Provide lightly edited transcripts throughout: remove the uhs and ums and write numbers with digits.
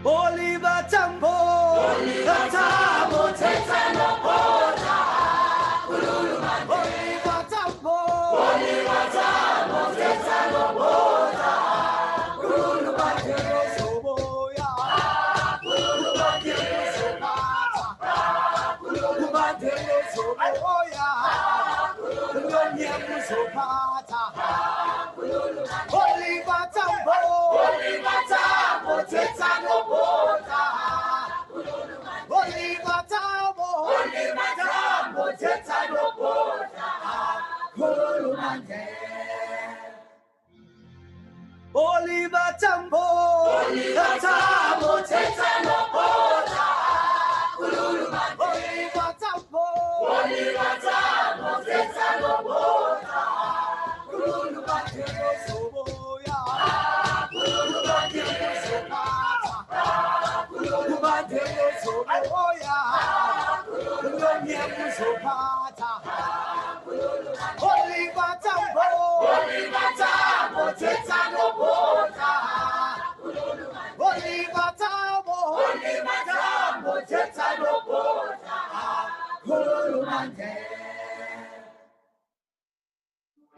Oliver Tambo, Oliver Tambo, Teta no Boda, Oliver Tambo, Oliver Tambo, Teta no Boda, Kulubandero Soboya, Kulubandero Sobata, Kulubandero Soboya, Kulubandero Sobata, Oliver Tambo, Oliver Tambo, Teta no Boda, Oliver Tambo, Oliver Tambo, Teta no Boda, Kulubandero. Oliver Tambo, Oliver Tambo, Teta no Boda, Oliver Tambo, Oliver Tambo, Teta no Boda, Kulubandero Soboya, Kulubandero Sobata, Kulubandero Soboya, Kulubandero Sobata, Oliver Tambo, Oliver Tambo, Teta no Boda, Oliver Tambo, Oliver Tambo, Teta no Boda, Kulubandero.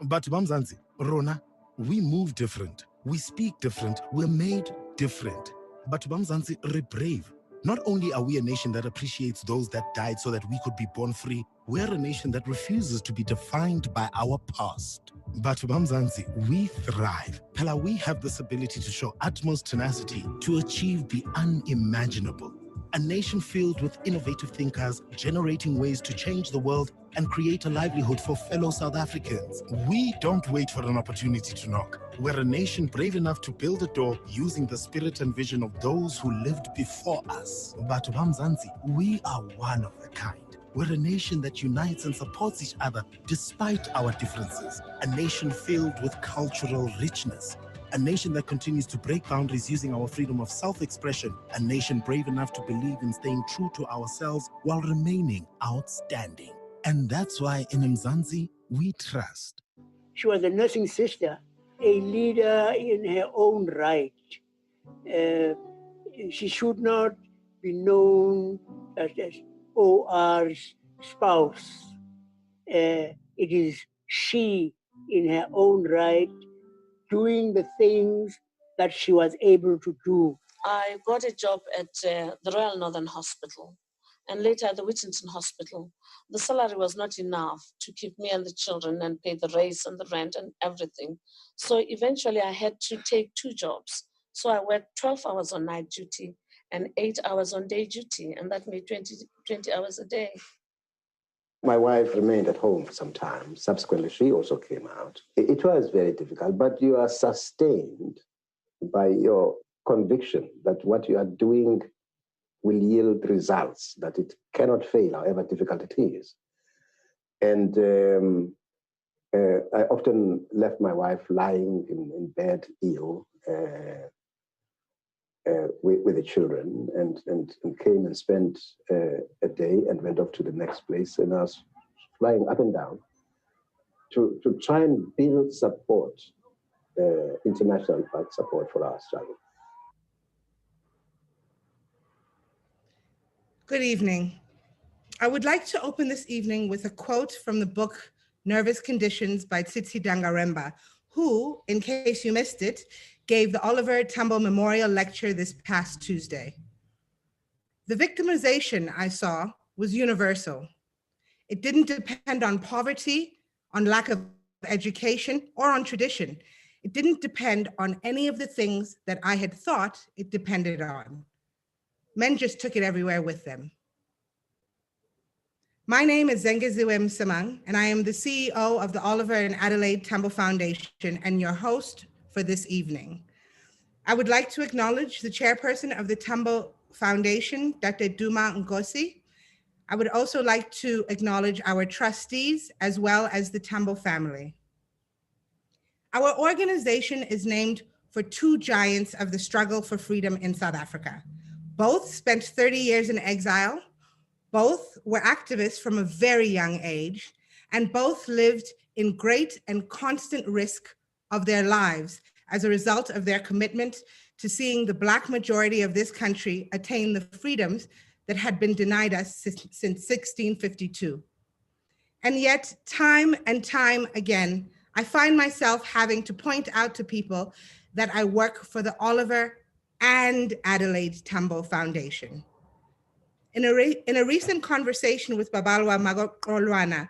But Bamzansi, Rona, we move different, we speak different, we're made different. But Bamzansi, we're brave. Not only are we a nation that appreciates those that died so that we could be born free, we're a nation that refuses to be defined by our past. But Bamzansi, we thrive. Pella, we have this ability to show utmost tenacity to achieve the unimaginable. A nation filled with innovative thinkers, generating ways to change the world and create a livelihood for fellow South Africans. We don't wait for an opportunity to knock. We're a nation brave enough to build a door using the spirit and vision of those who lived before us. But Bamzansi, we are one of a kind. We're a nation that unites and supports each other despite our differences. A nation filled with cultural richness. A nation that continues to break boundaries using our freedom of self-expression. A nation brave enough to believe in staying true to ourselves while remaining outstanding. And that's why in Mzansi, we trust. She was a nursing sister, a leader in her own right. She should not be known as OR's spouse. It is she in her own right doing the things that she was able to do. I got a job at the Royal Northern Hospital and later at the Whittington Hospital. The salary was not enough to keep me and the children and pay the rates and the rent and everything. So eventually I had to take 2 jobs. So I worked 12 hours on night duty and 8 hours on day duty, and that made 20 hours a day. My wife remained at home for some time. Subsequently, she also came out. It was very difficult, but you are sustained by your conviction that what you are doing will yield results, that it cannot fail, however difficult it is. And I often left my wife lying in bed ill with the children and came and spent a day and went off to the next place. And I was flying up and down to try and build support, international support for our struggle. Good evening. I would like to open this evening with a quote from the book Nervous Conditions by Tsitsi Dangaremba, who, in case you missed it, gave the Oliver Tambo Memorial Lecture this past Tuesday. The victimization I saw was universal. It didn't depend on poverty, on lack of education, or on tradition. It didn't depend on any of the things that I had thought it depended on. Men just took it everywhere with them. My name is Zengeziwe Msimang, and I am the CEO of the Oliver and Adelaide Tambo Foundation and your host for this evening. I would like to acknowledge the chairperson of the Tambo Foundation, Dr. Duma Ngosi. I would also like to acknowledge our trustees as well as the Tambo family. Our organization is named for two giants of the struggle for freedom in South Africa. Both spent 30 years in exile. Both were activists from a very young age, and both lived in great and constant risk of their lives as a result of their commitment to seeing the Black majority of this country attain the freedoms that had been denied us since 1652. And yet, time and time again, I find myself having to point out to people that I work for the Oliver and Adelaide Tambo Foundation. In a recent conversation with Babalwa Magolwana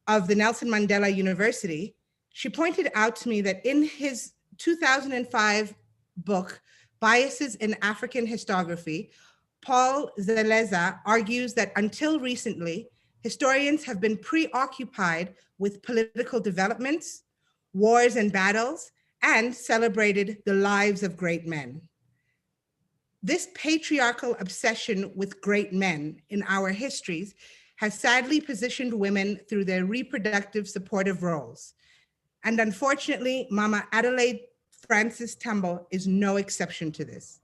of the Nelson Mandela University, she pointed out to me that in his 2005 book, Biases in African Historiography, Paul Zeleza argues that until recently, historians have been preoccupied with political developments, wars and battles, and celebrated the lives of great men. This patriarchal obsession with great men in our histories has sadly positioned women through their reproductive supportive roles. And unfortunately, Mama Adelaide Francis Tambo is no exception to this.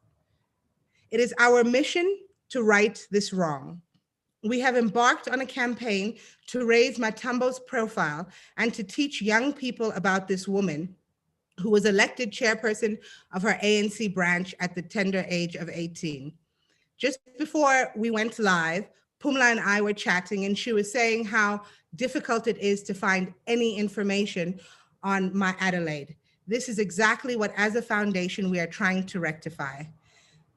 It is our mission to right this wrong. We have embarked on a campaign to raise Matambo's profile and to teach young people about this woman who was elected chairperson of her ANC branch at the tender age of 18. Just before we went live, PUMLA and I were chatting, and she was saying how difficult it is to find any information on my Adelaide. This is exactly what, as a foundation, we are trying to rectify.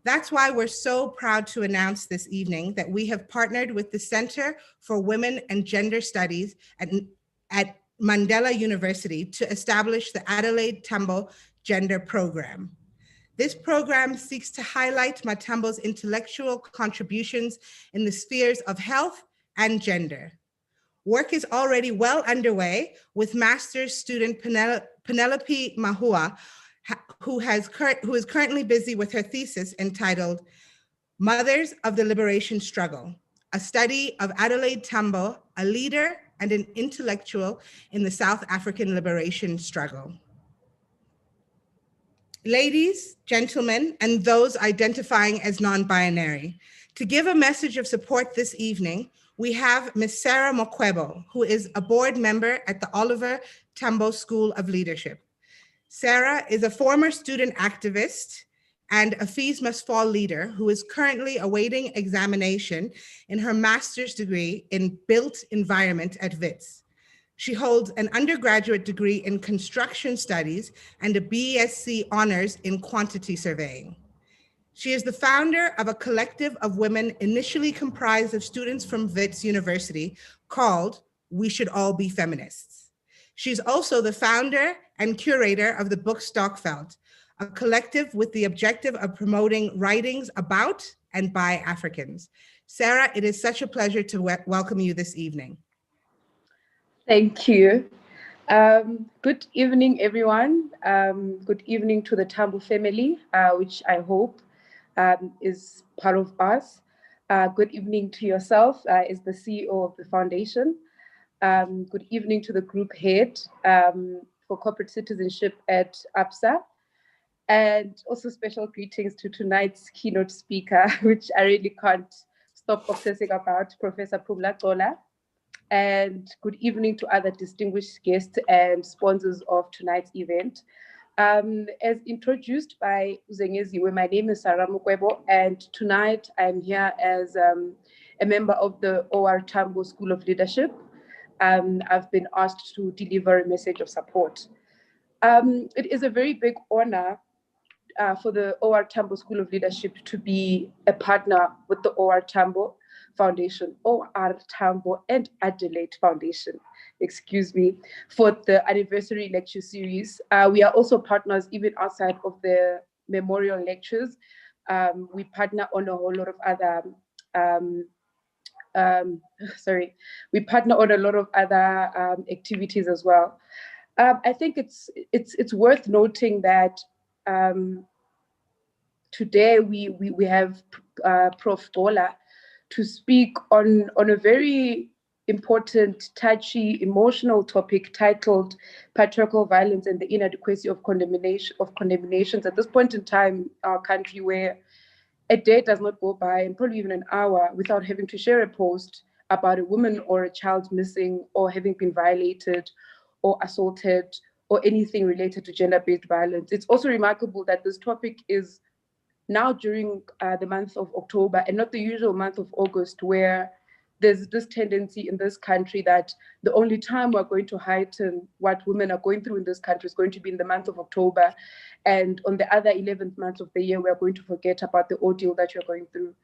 That's why we're so proud to announce this evening that we have partnered with the Center for Women and Gender Studies at Mandela University to establish the Adelaide Tambo Gender Program. This program seeks to highlight Matambo's intellectual contributions in the spheres of health and gender. Work is already well underway with master's student Penelope Mahua, who is currently busy with her thesis entitled Mothers of the Liberation Struggle, a study of Adelaide Tambo, a leader and an intellectual in the South African liberation struggle. Ladies, gentlemen, and those identifying as non-binary, to give a message of support this evening, we have Ms. Sarah Mokwebo, who is a board member at the Oliver Tambo School of Leadership. Sarah is a former student activist and a Fees Must Fall leader who is currently awaiting examination in her master's degree in built environment at WITS. She holds an undergraduate degree in construction studies and a BSc honors in quantity surveying. She is the founder of a collective of women initially comprised of students from WITS University called We Should All Be Feminists. She's also the founder and curator of the book Stockfeld, a collective with the objective of promoting writings about and by Africans. Sarah, it is such a pleasure to welcome you this evening. Thank you. Good evening, everyone. Good evening to the Tambo family, which I hope is part of us. Good evening to yourself as the CEO of the foundation. Good evening to the group head for corporate citizenship at APSA. And also special greetings to tonight's keynote speaker, which I really can't stop obsessing about, Professor GQOLA. And good evening to other distinguished guests and sponsors of tonight's event. As introduced by Uzengeziwe, my name is Sarah Mokwebo, and tonight I'm here as a member of the OR Tambo School of Leadership. I've been asked to deliver a message of support. It is a very big honor for the OR Tambo School of Leadership to be a partner with the OR Tambo Foundation, OR Tambo and Adelaide Foundation, excuse me, for the anniversary lecture series. We are also partners even outside of the memorial lectures. We partner on a whole lot of other, we partner on a lot of other activities as well. I think it's worth noting that today we have Prof. GQOLA to speak on a very important, touchy, emotional topic titled Patriarchal Violence and the Inadequacy of Condemnations at this point in time in our country, where a day does not go by, and probably even an hour, without having to share a post about a woman or a child missing or having been violated or assaulted or anything related to gender-based violence. It's also remarkable that this topic is now during the month of October and not the usual month of August, where there's this tendency in this country that the only time we're going to heighten what women are going through in this country is going to be in the month of October. And on the other 11th month of the year, we're going to forget about the ordeal that you're going through.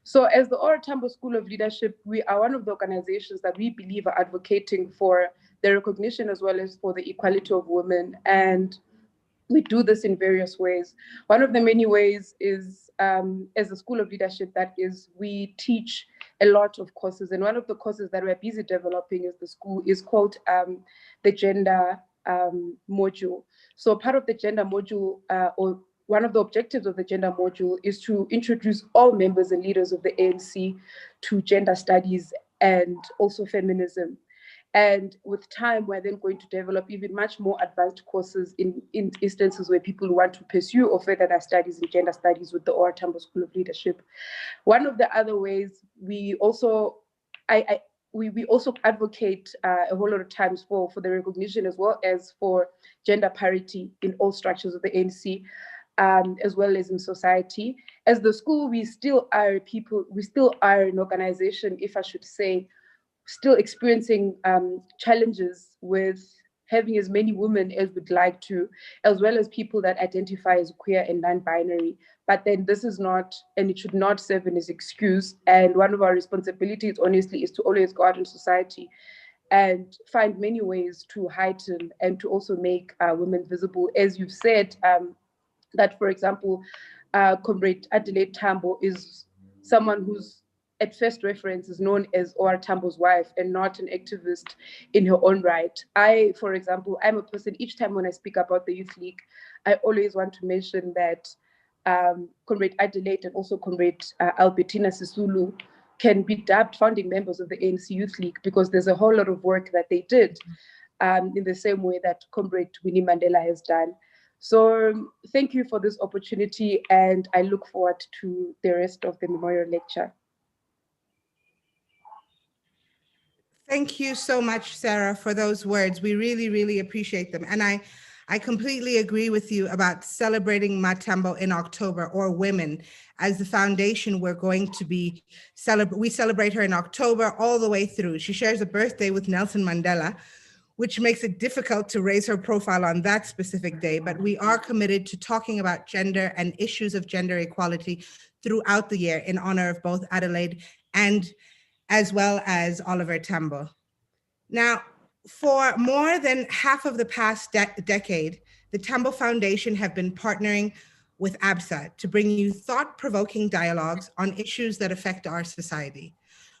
So as the OR Tambo School of Leadership, we are one of the organizations that we believe are advocating for the recognition as well as for the equality of women. And we do this in various ways. One of the many ways is, as a School of Leadership, that is, we teach a lot of courses. And one of the courses that we're busy developing as the school is called the gender module. So part of the gender module, or one of the objectives of the gender module, is to introduce all members and leaders of the ANC to gender studies and also feminism. And with time, we're then going to develop even much more advanced courses in instances where people want to pursue or further their studies in gender studies with the OR Tambo School of Leadership. One of the other ways we also, we also advocate a whole lot of times for the recognition as well as for gender parity in all structures of the ANC, as well as in society. As the school, we still are an organization, if I should say, still experiencing challenges with having as many women as we'd like to, as well as people that identify as queer and non-binary. But then this is not, and it should not serve as an excuse. And one of our responsibilities, honestly, is to always go out in society and find many ways to heighten and to also make women visible. As you've said, that, for example, Comrade Adelaide Tambo is someone who's at first reference is known as OR Tambo's wife and not an activist in her own right. I, for example, I'm a person, each time when I speak about the Youth League, I always want to mention that Comrade Adelaide and also Comrade Albertina Sisulu can be dubbed founding members of the ANC Youth League, because there's a whole lot of work that they did in the same way that Comrade Winnie Mandela has done. So thank you for this opportunity, and I look forward to the rest of the memorial lecture. Thank you so much, Sarah, for those words. We really, really appreciate them. And I completely agree with you about celebrating Matambo in October, or women, as the foundation we're going to be we celebrate her in October all the way through. She shares a birthday with Nelson Mandela, which makes it difficult to raise her profile on that specific day, but we are committed to talking about gender and issues of gender equality throughout the year in honor of both Adelaide and as well as Oliver Tambo. Now, for more than half of the past decade, the Tambo Foundation have been partnering with ABSA to bring you thought-provoking dialogues on issues that affect our society.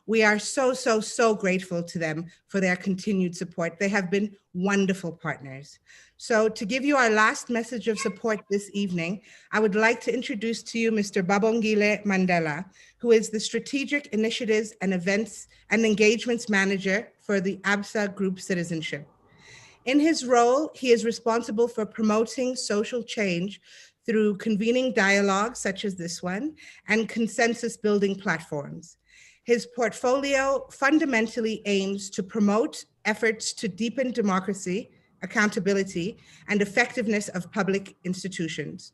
We are so, so, so grateful to them for their continued support. They have been wonderful partners. So to give you our last message of support this evening, I would like to introduce to you Mr. Babongile Mandela, who is the Strategic Initiatives and Events and Engagements Manager for the ABSA Group Citizenship. In his role, he is responsible for promoting social change through convening dialogues such as this one and consensus building platforms. His portfolio fundamentally aims to promote efforts to deepen democracy, accountability, and effectiveness of public institutions.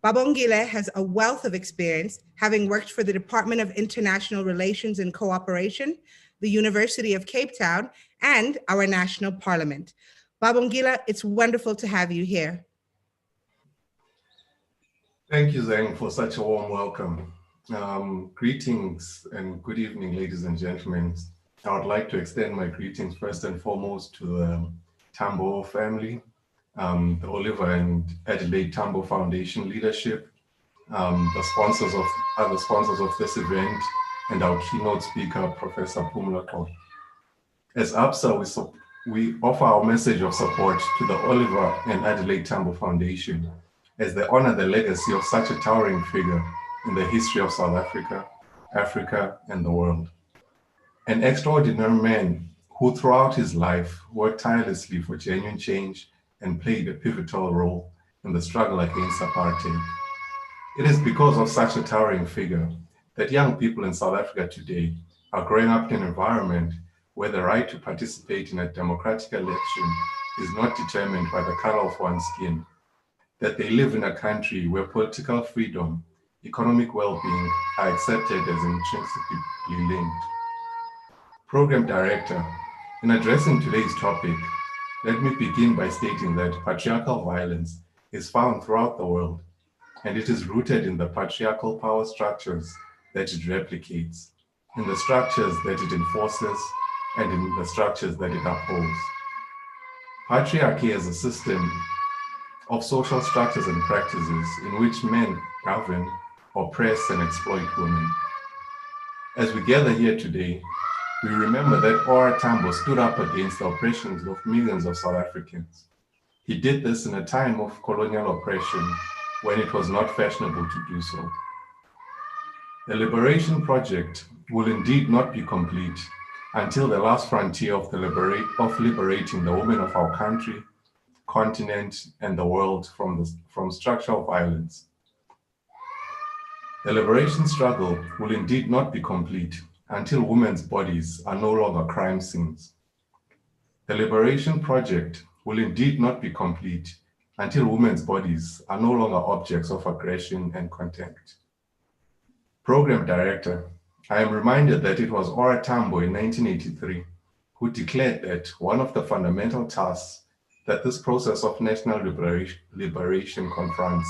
Babongile has a wealth of experience, having worked for the Department of International Relations and Cooperation, the University of Cape Town, and our national parliament. Babongile, it's wonderful to have you here. Thank you, Zeng, for such a warm welcome. Greetings and good evening, ladies and gentlemen. I would like to extend my greetings first and foremost to the Tambo family, the Oliver and Adelaide Tambo Foundation leadership, the sponsors of this event, and our keynote speaker, Professor PUMLA. As ABSA, we offer our message of support to the Oliver and Adelaide Tambo Foundation as they honor the legacy of such a towering figure in the history of South Africa, Africa, and the world. An extraordinary man who throughout his life worked tirelessly for genuine change and played a pivotal role in the struggle against apartheid. It is because of such a towering figure that young people in South Africa today are growing up in an environment where the right to participate in a democratic election is not determined by the color of one's skin, that they live in a country where political freedom, economic well-being are accepted as intrinsically linked. Program Director, in addressing today's topic, let me begin by stating that patriarchal violence is found throughout the world, and it is rooted in the patriarchal power structures that it replicates, in the structures that it enforces, and in the structures that it upholds. Patriarchy is a system of social structures and practices in which men govern, oppress, and exploit women. As we gather here today, we remember that O.R. Tambo stood up against the oppressions of millions of South Africans. He did this in a time of colonial oppression when it was not fashionable to do so. The liberation project will indeed not be complete until the last frontier of liberating the women of our country, continent, and the world from structural violence. The liberation struggle will indeed not be complete until women's bodies are no longer crime scenes. The liberation project will indeed not be complete until women's bodies are no longer objects of aggression and contempt. Program Director, I am reminded that it was O.R. Tambo in 1983 who declared that one of the fundamental tasks that this process of national liberation confronts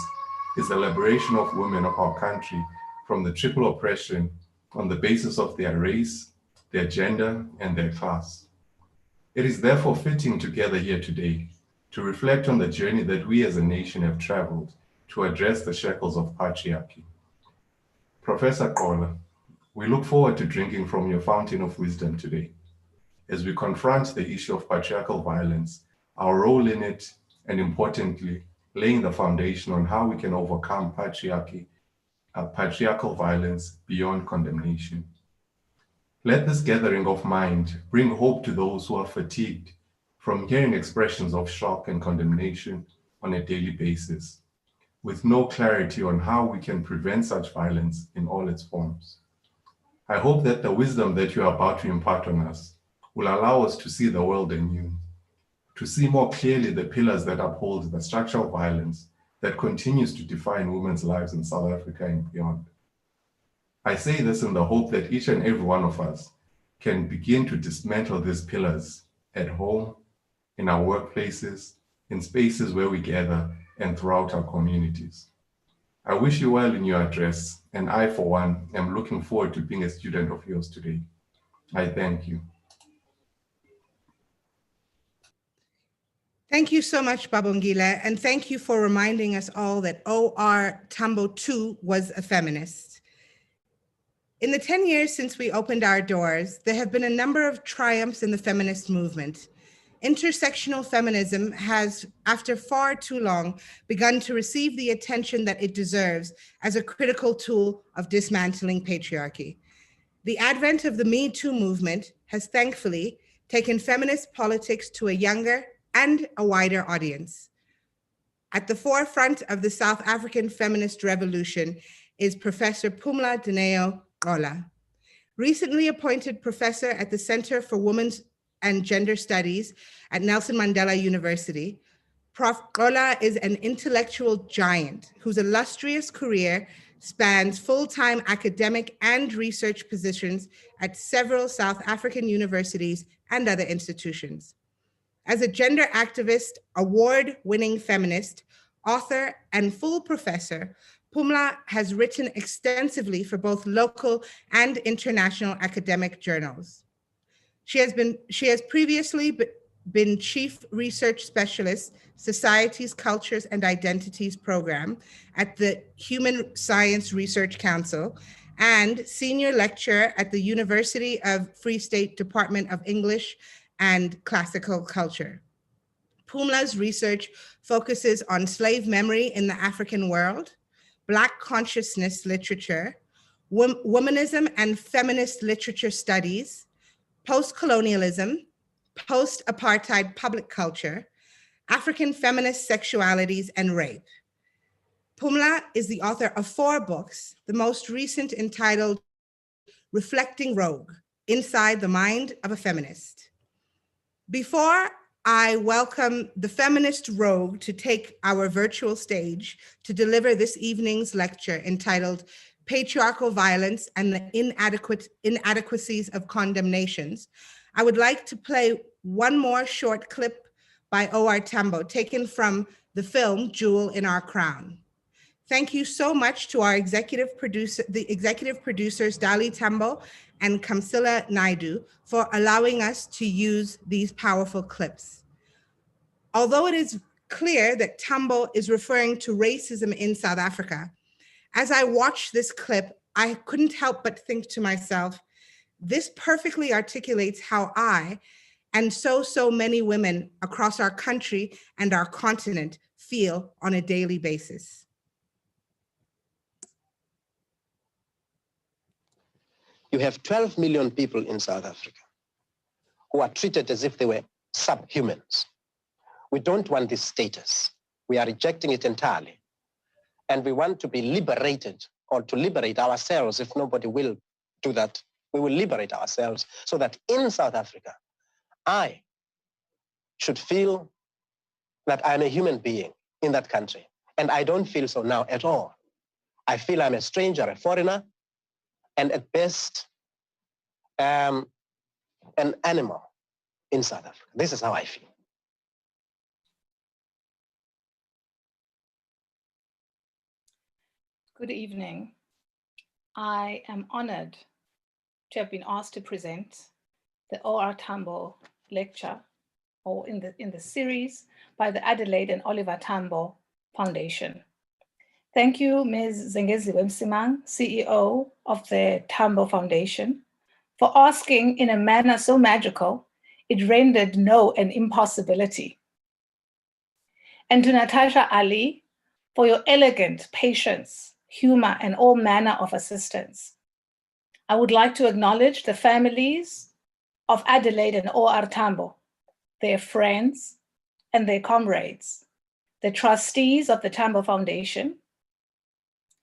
is the liberation of women of our country from the triple oppression on the basis of their race, their gender, and their class. It is therefore fitting to gather here today to reflect on the journey that we as a nation have traveled to address the shackles of patriarchy. Professor GQOLA, we look forward to drinking from your fountain of wisdom today as we confront the issue of patriarchal violence, our role in it, and importantly, laying the foundation on how we can overcome patriarchal violence beyond condemnation. Let this gathering of mind bring hope to those who are fatigued from hearing expressions of shock and condemnation on a daily basis, with no clarity on how we can prevent such violence in all its forms. I hope that the wisdom that you are about to impart on us will allow us to see the world anew, to see more clearly the pillars that uphold the structural violence that continues to define women's lives in South Africa and beyond. I say this in the hope that each and every one of us can begin to dismantle these pillars at home, in our workplaces, in spaces where we gather, and throughout our communities. I wish you well in your address, and I, for one, am looking forward to being a student of yours today. I thank you. Thank you so much, Babongile, and thank you for reminding us all that O.R. Tambo too was a feminist. In the 10 years since we opened our doors, there have been a number of triumphs in the feminist movement. Intersectional feminism has, after far too long, begun to receive the attention that it deserves as a critical tool of dismantling patriarchy. The advent of the Me Too movement has thankfully taken feminist politics to a younger and a wider audience. At the forefront of the South African feminist revolution is Professor PUMLA GQOLA. Recently appointed professor at the Center for Women's and Gender Studies at Nelson Mandela University, Prof. GQOLA is an intellectual giant whose illustrious career spans full-time academic and research positions at several South African universities and other institutions. As a gender activist, award-winning feminist, author, and full professor, PUMLA has written extensively for both local and international academic journals. She has previously been Chief Research Specialist, Societies, Cultures, and Identities Program at the Human Science Research Council and Senior Lecturer at the University of Free State Department of English and Classical Culture. PUMLA's research focuses on slave memory in the African world, Black consciousness literature, womanism and feminist literature studies, Post-colonialism, Post-apartheid public culture, African feminist sexualities and rape. PUMLA is the author of 4 books, the most recent entitled Reflecting Rogue, Inside the Mind of a Feminist. Before I welcome the feminist rogue to take our virtual stage to deliver this evening's lecture entitled Patriarchal Violence and the Inadequacies of Condemnations, I would like to play one more short clip by O.R. Tambo, taken from the film Jewel in Our Crown. Thank you so much to our executive producers, Dali Tambo and Kamsila Naidu, for allowing us to use these powerful clips. Although it is clear that Tambo is referring to racism in South Africa, as I watched this clip, I couldn't help but think to myself, this perfectly articulates how I and so many women across our country and our continent feel on a daily basis. You have 12 million people in South Africa who are treated as if they were subhumans. We don't want this status. We are rejecting it entirely. And we want to be liberated, or to liberate ourselves. If nobody will do that, we will liberate ourselves so that in South Africa, I should feel that I'm a human being in that country. And I don't feel so now at all. I feel I'm a stranger, a foreigner, and at best, an animal in South Africa. This is how I feel. Good evening. I am honored to have been asked to present the O.R. Tambo lecture, or in the series by the Adelaide and Oliver Tambo Foundation. Thank you, Ms. Zengeziwe Msimang, CEO of the Tambo Foundation, for asking in a manner so magical, it rendered no an impossibility. And to Natasha Ali, for your elegant patience, humor, and all manner of assistance. I would like to acknowledge the families of Adelaide and O.R. Tambo, their friends and their comrades, the trustees of the Tambo Foundation.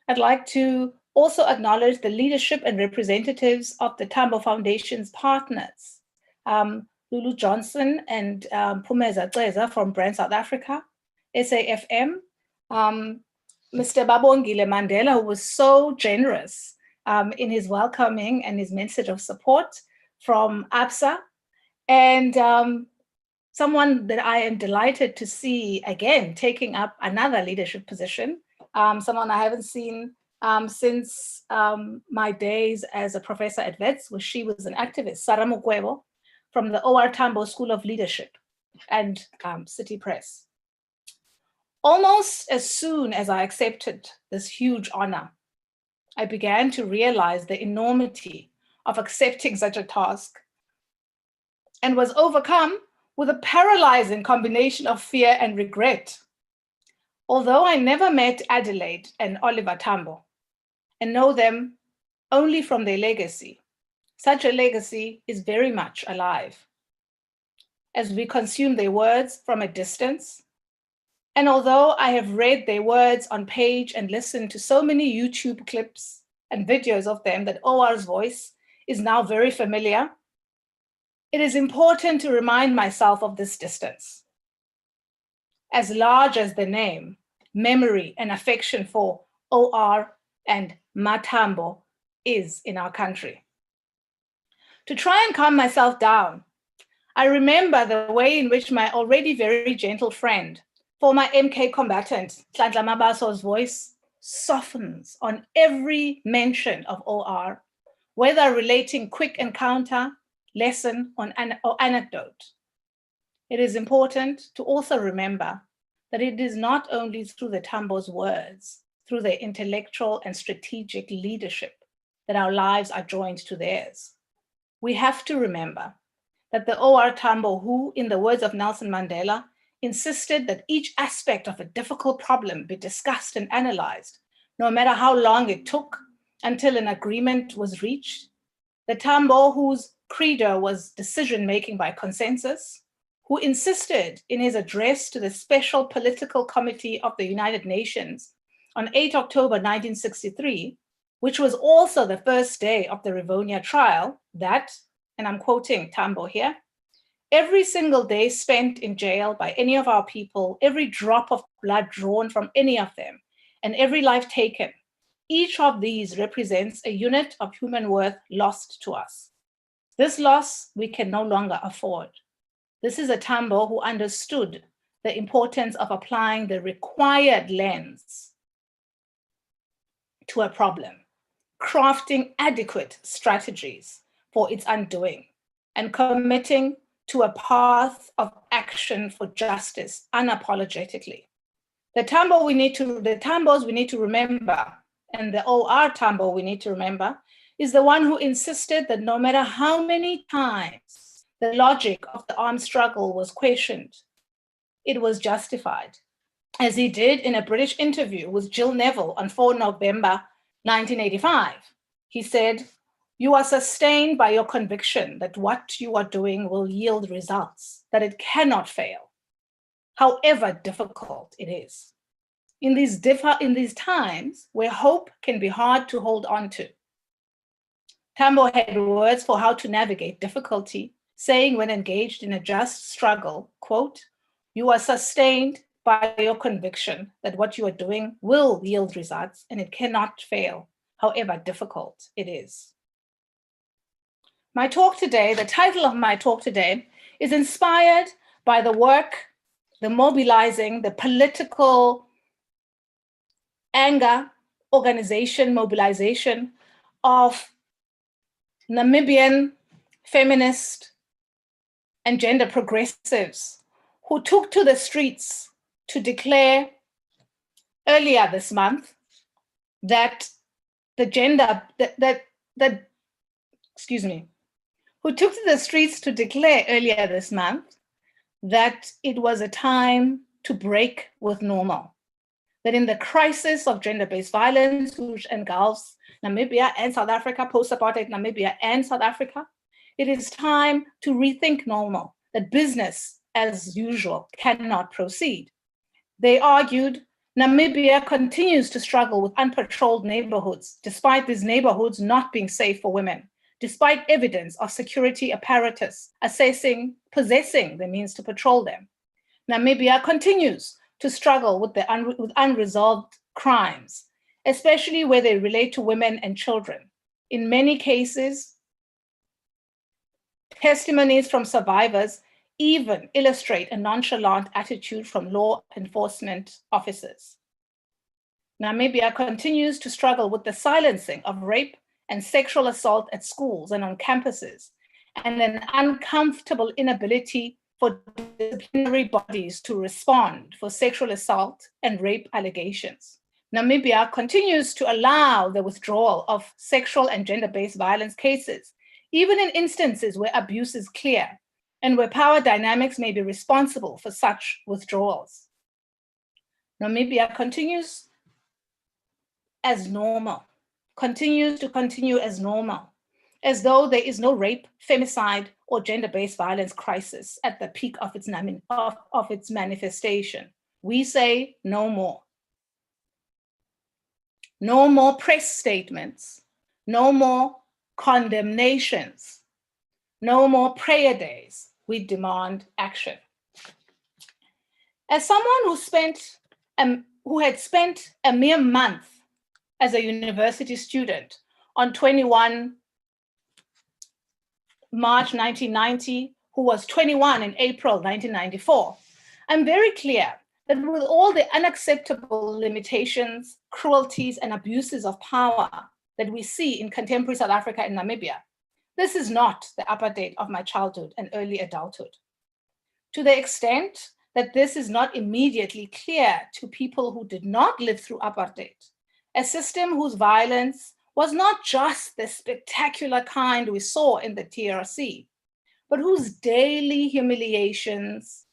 I'd like to also acknowledge the leadership and representatives of the Tambo Foundation's partners, Lulu Johnson and Pumeza Ceza from Brand South Africa, SAFM, Mr. Babongile Mandela, who was so generous in his welcoming and his message of support from ABSA, and someone that I am delighted to see again taking up another leadership position, someone I haven't seen since my days as a professor at Wits, where she was an activist, Sarah Mukwebo, from the O.R. Tambo School of Leadership and City Press. Almost as soon as I accepted this huge honor, I began to realize the enormity of accepting such a task and was overcome with a paralyzing combination of fear and regret. Although I never met Adelaide and Oliver Tambo and know them only from their legacy, such a legacy is very much alive. As we consume their words from a distance, and although I have read their words on page and listened to so many YouTube clips and videos of them that OR's voice is now very familiar, it is important to remind myself of this distance. As large as the name, memory and affection for OR and Matambo is in our country. To try and calm myself down, I remember the way in which my already very gentle friend, former MK combatant, Nhlanhla Mabaso's voice softens on every mention of OR, whether relating quick encounter, lesson, or anecdote. It is important to also remember that it is not only through the Tambo's words, through their intellectual and strategic leadership, that our lives are joined to theirs. We have to remember that the O.R. Tambo, who, in the words of Nelson Mandela, insisted that each aspect of a difficult problem be discussed and analyzed, no matter how long it took until an agreement was reached. The Tambo whose credo was decision-making by consensus, who insisted in his address to the Special Political Committee of the United Nations on 8 October 1963, which was also the first day of the Rivonia trial, that, and I'm quoting Tambo here, every single day spent in jail by any of our people, every drop of blood drawn from any of them, and every life taken, each of these represents a unit of human worth lost to us. This loss we can no longer afford. This is a Tambo who understood the importance of applying the required lens to a problem, crafting adequate strategies for its undoing, and committing to a path of action for justice unapologetically. The Tambos we need to remember, and the OR Tambo we need to remember, is the one who insisted that no matter how many times the logic of the armed struggle was questioned, it was justified, as he did in a British interview with Jill Neville on 4 November 1985. He said, "You are sustained by your conviction that what you are doing will yield results, that it cannot fail, however difficult it is. In these times where hope can be hard to hold on to." Tambo had words for how to navigate difficulty, saying when engaged in a just struggle, quote, "You are sustained by your conviction that what you are doing will yield results and it cannot fail, however difficult it is." My talk today, the title of my talk today, is inspired by the work, the mobilizing, the political anger, organization, mobilization of Namibian feminist and gender progressives who took to the streets to declare earlier this month that who took to the streets to declare earlier this month that it was a time to break with normal. That in the crisis of gender-based violence, which engulfs Namibia and South Africa, post-apartheid Namibia and South Africa, it is time to rethink normal, that business as usual cannot proceed. They argued Namibia continues to struggle with unpatrolled neighborhoods, despite these neighborhoods not being safe for women, despite evidence of security apparatus possessing the means to patrol them. Namibia continues to struggle with unresolved crimes, especially where they relate to women and children. In many cases, testimonies from survivors even illustrate a nonchalant attitude from law enforcement officers. Namibia continues to struggle with the silencing of rape and sexual assault at schools and on campuses, and an uncomfortable inability for disciplinary bodies to respond for sexual assault and rape allegations. Namibia continues to allow the withdrawal of sexual and gender-based violence cases, even in instances where abuse is clear and where power dynamics may be responsible for such withdrawals. Namibia continues as normal, continues to continue as normal, as though there is no rape, femicide, or gender-based violence crisis at the peak of its manifestation. We say no more. No more press statements, no more condemnations, no more prayer days. We demand action. As someone who had spent a mere month as a university student on 21 March 1990, who was 21 in April 1994, I'm very clear that with all the unacceptable limitations, cruelties, and abuses of power that we see in contemporary South Africa and Namibia, this is not the apartheid of my childhood and early adulthood. To the extent that this is not immediately clear to people who did not live through apartheid, a system whose violence was not just the spectacular kind we saw in the TRC, but whose daily humiliations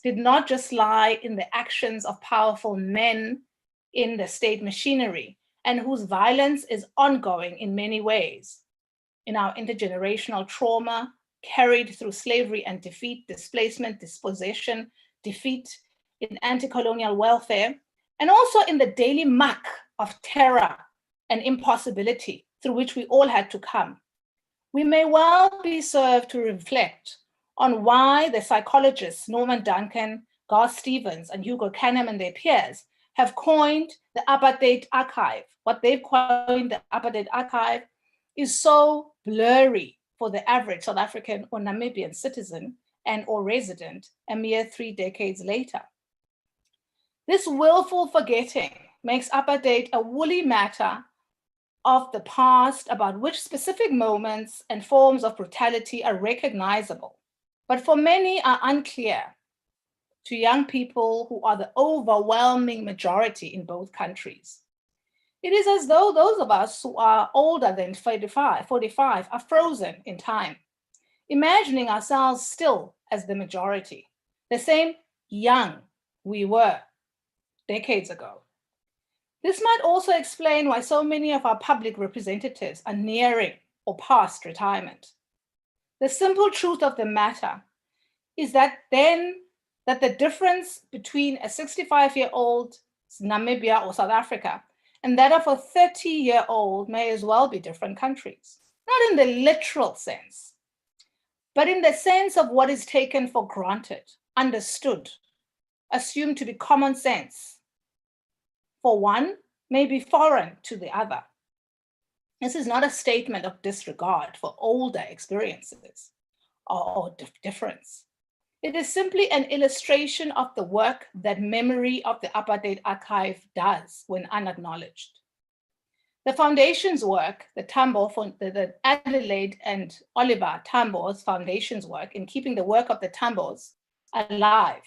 did not just lie in the actions of powerful men in the state machinery, and whose violence is ongoing in many ways. in our intergenerational trauma carried through slavery and defeat, displacement, dispossession, defeat in anti-colonial welfare, and also in the daily muck of terror and impossibility through which we all had to come, we may well be served to reflect on why the psychologists Norman Duncan, Garth Stevens, and Hugo Canham and their peers have coined the apartheid archive. What they've coined the apartheid archive is so blurry for the average South African or Namibian citizen and or resident a mere 3 decades later. This willful forgetting makes apartheid a woolly matter of the past about which specific moments and forms of brutality are recognizable, but for many are unclear to young people who are the overwhelming majority in both countries. It is as though those of us who are older than 45 are frozen in time, imagining ourselves still as the majority, the same young we were decades ago. This might also explain why so many of our public representatives are nearing or past retirement. The simple truth of the matter is that the difference between a 65-year-old Namibia or South Africa and that of a 30-year-old may as well be different countries. Not in the literal sense, but in the sense of what is taken for granted, understood, assumed to be common sense. For one, may be foreign to the other. This is not a statement of disregard for older experiences or difference. It is simply an illustration of the work that memory of the apartheid archive does when unacknowledged. The foundation's work, the Adelaide and Oliver Tambo's foundation's work in keeping the work of the Tambos alive,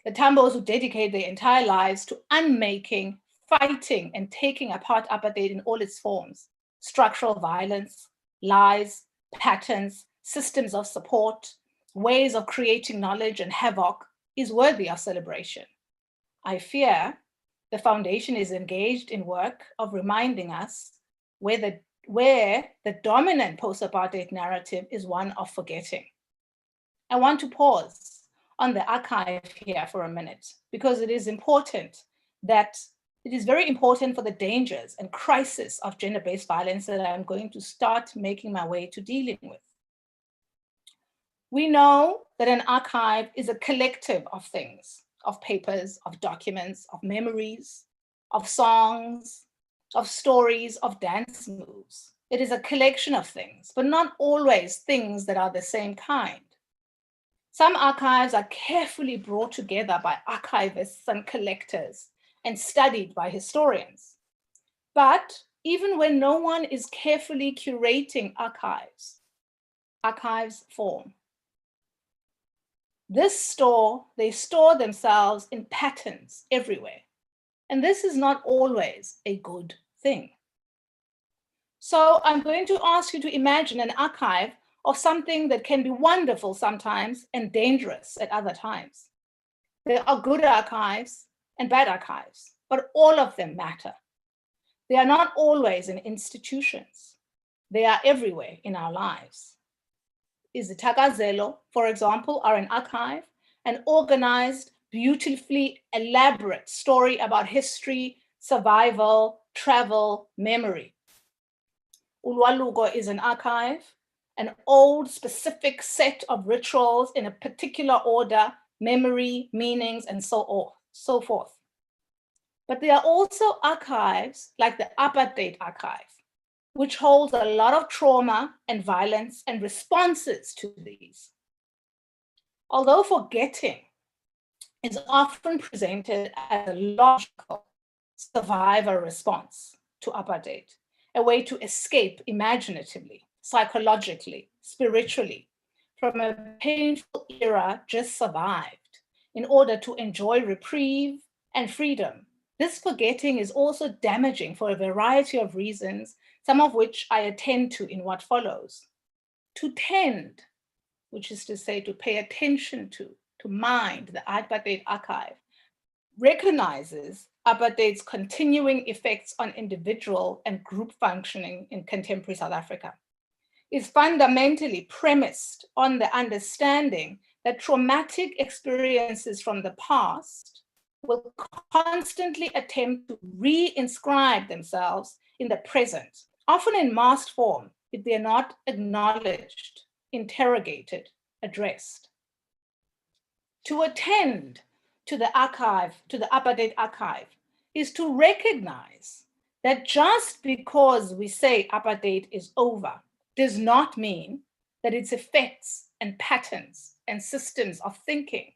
the Tambos who dedicate their entire lives to unmaking, fighting, and taking apart apartheid in all its forms, structural violence, lies, patterns, systems of support, ways of creating knowledge and havoc, is worthy of celebration. I fear the foundation is engaged in work of reminding us where the dominant post-apartheid narrative is one of forgetting. I want to pause on the archive here for a minute, because it is very important for the dangers and crisis of gender-based violence that I'm going to start making my way to dealing with. We know that an archive is a collective of things, of papers, of documents, of memories, of songs, of stories, of dance moves. It is a collection of things, but not always things that are the same kind. Some archives are carefully brought together by archivists and collectors and studied by historians. But even when no one is carefully curating archives form. They store themselves in patterns everywhere. And this is not always a good thing. So I'm going to ask you to imagine an archive of something that can be wonderful sometimes and dangerous at other times. There are good archives and bad archives, but all of them matter. They are not always in institutions. They are everywhere in our lives. Izithakazelo, for example, are an archive, an organized, beautifully elaborate story about history, survival, travel, memory. Ulwaluko is an archive, an old specific set of rituals in a particular order, memory, meanings, and so forth. But there are also archives like the Apartheid archive, which holds a lot of trauma and violence and responses to these. Although forgetting is often presented as a logical survivor response to apartheid, a way to escape imaginatively, psychologically, spiritually, from a painful era just survived in order to enjoy reprieve and freedom. This forgetting is also damaging for a variety of reasons, some of which I attend to in what follows. To tend, which is to say to pay attention to mind the Apartheid archive, recognizes apartheid's continuing effects on individual and group functioning in contemporary South Africa. is fundamentally premised on the understanding that traumatic experiences from the past will constantly attempt to re-inscribe themselves in the present, often in masked form, if they are not acknowledged, interrogated, addressed. To attend to the archive, to the apartheid archive, is to recognize that just because we say apartheid is over does not mean that its effects and patterns and systems of thinking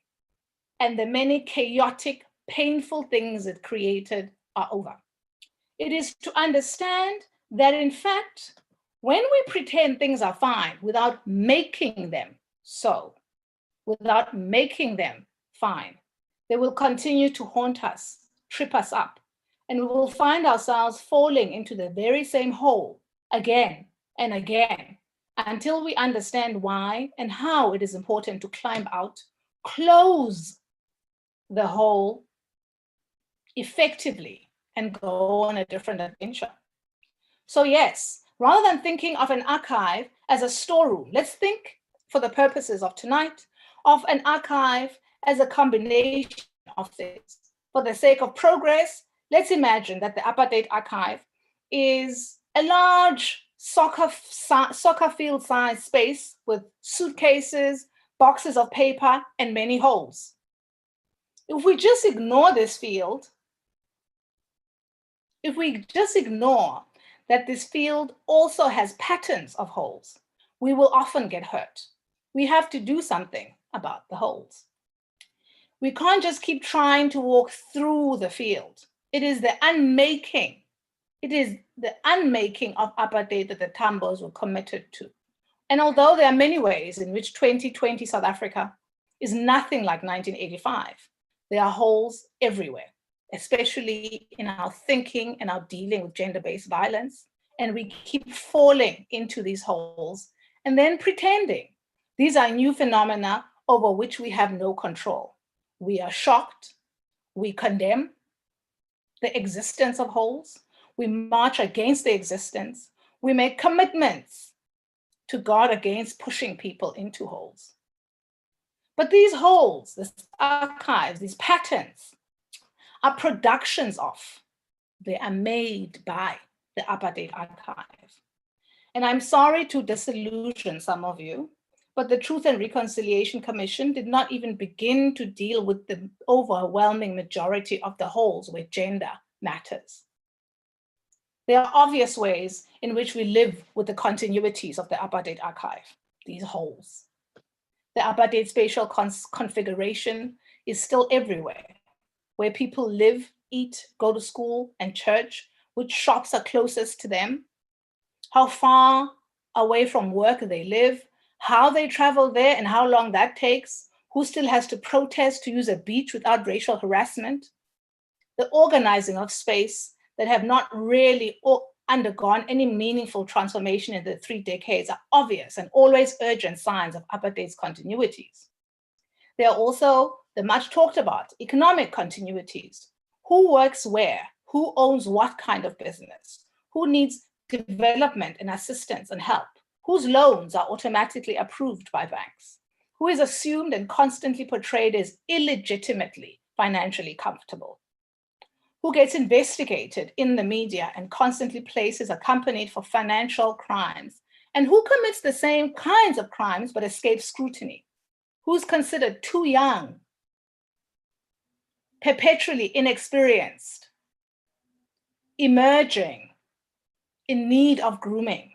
and the many chaotic, painful things it created are over. It is to understand that, in fact, when we pretend things are fine without making them so, without making them fine, they will continue to haunt us, trip us up, and we will find ourselves falling into the very same hole again and again until we understand why and how it is important to climb out, close the hole effectively, and go on a different adventure. So yes, rather than thinking of an archive as a storeroom, let's think, for the purposes of tonight, of an archive as a combination of things. For the sake of progress, let's imagine that the apartheid archive is a large soccer field-sized space with suitcases, boxes of paper, and many holes. If we just ignore this field, if we just ignore that this field also has patterns of holes, we will often get hurt. We have to do something about the holes. We can't just keep trying to walk through the field. It is the unmaking of apartheid that the Tambos were committed to. And although there are many ways in which 2020 South Africa is nothing like 1985, there are holes everywhere, especially in our thinking and our dealing with gender-based violence. And we keep falling into these holes and then pretending these are new phenomena over which we have no control. We are shocked, we condemn the existence of holes, we march against the existence, we make commitments to guard against pushing people into holes. But these holes, these archives, these patterns are productions of, they are made by the apartheid archive. And I'm sorry to disillusion some of you, but the Truth and Reconciliation Commission did not even begin to deal with the overwhelming majority of the holes where gender matters. There are obvious ways in which we live with the continuities of the apartheid archive, these holes. The apartheid spatial configuration is still everywhere, where people live, eat, go to school and church, which shops are closest to them, how far away from work they live, how they travel there and how long that takes, who still has to protest to use a beach without racial harassment, the organizing of space that have not really undergone any meaningful transformation in the 3 decades are obvious and always urgent signs of apartheid's continuities. There are also the much talked about economic continuities. Who works where? Who owns what kind of business? Who needs development and assistance and help? Whose loans are automatically approved by banks? Who is assumed and constantly portrayed as illegitimately financially comfortable? Who gets investigated in the media and constantly places accompanied for financial crimes? And who commits the same kinds of crimes but escapes scrutiny? Who's considered too young, perpetually inexperienced, emerging, in need of grooming?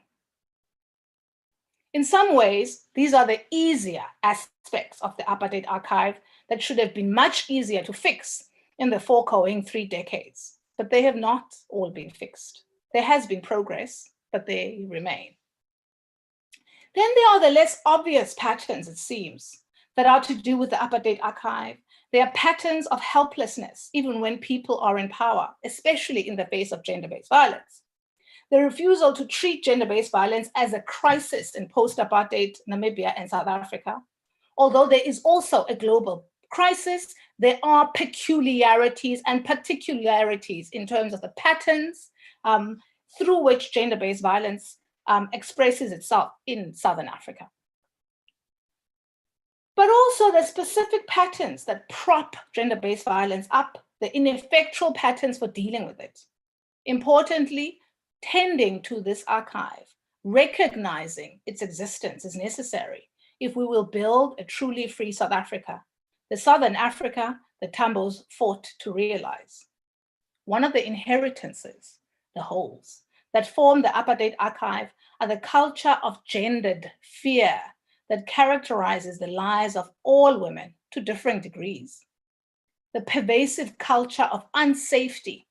In some ways, these are the easier aspects of the apartheid archive that should have been much easier to fix in the foregoing 3 decades, but they have not all been fixed. There has been progress, but they remain. Then there are the less obvious patterns, it seems, that are to do with the apartheid archive. They are patterns of helplessness, even when people are in power, especially in the face of gender-based violence. The refusal to treat gender-based violence as a crisis in post-apartheid Namibia and South Africa. Although there is also a global crisis, there are peculiarities and particularities in terms of the patterns through which gender-based violence expresses itself in Southern Africa. But also the specific patterns that prop gender-based violence up, the ineffectual patterns for dealing with it. Importantly, tending to this archive, recognizing its existence is necessary if we will build a truly free South Africa, the Southern Africa the Tambos fought to realize. One of the inheritances, the holes, that form the apartheid archive are the culture of gendered fear that characterizes the lives of all women to differing degrees. The pervasive culture of unsafety,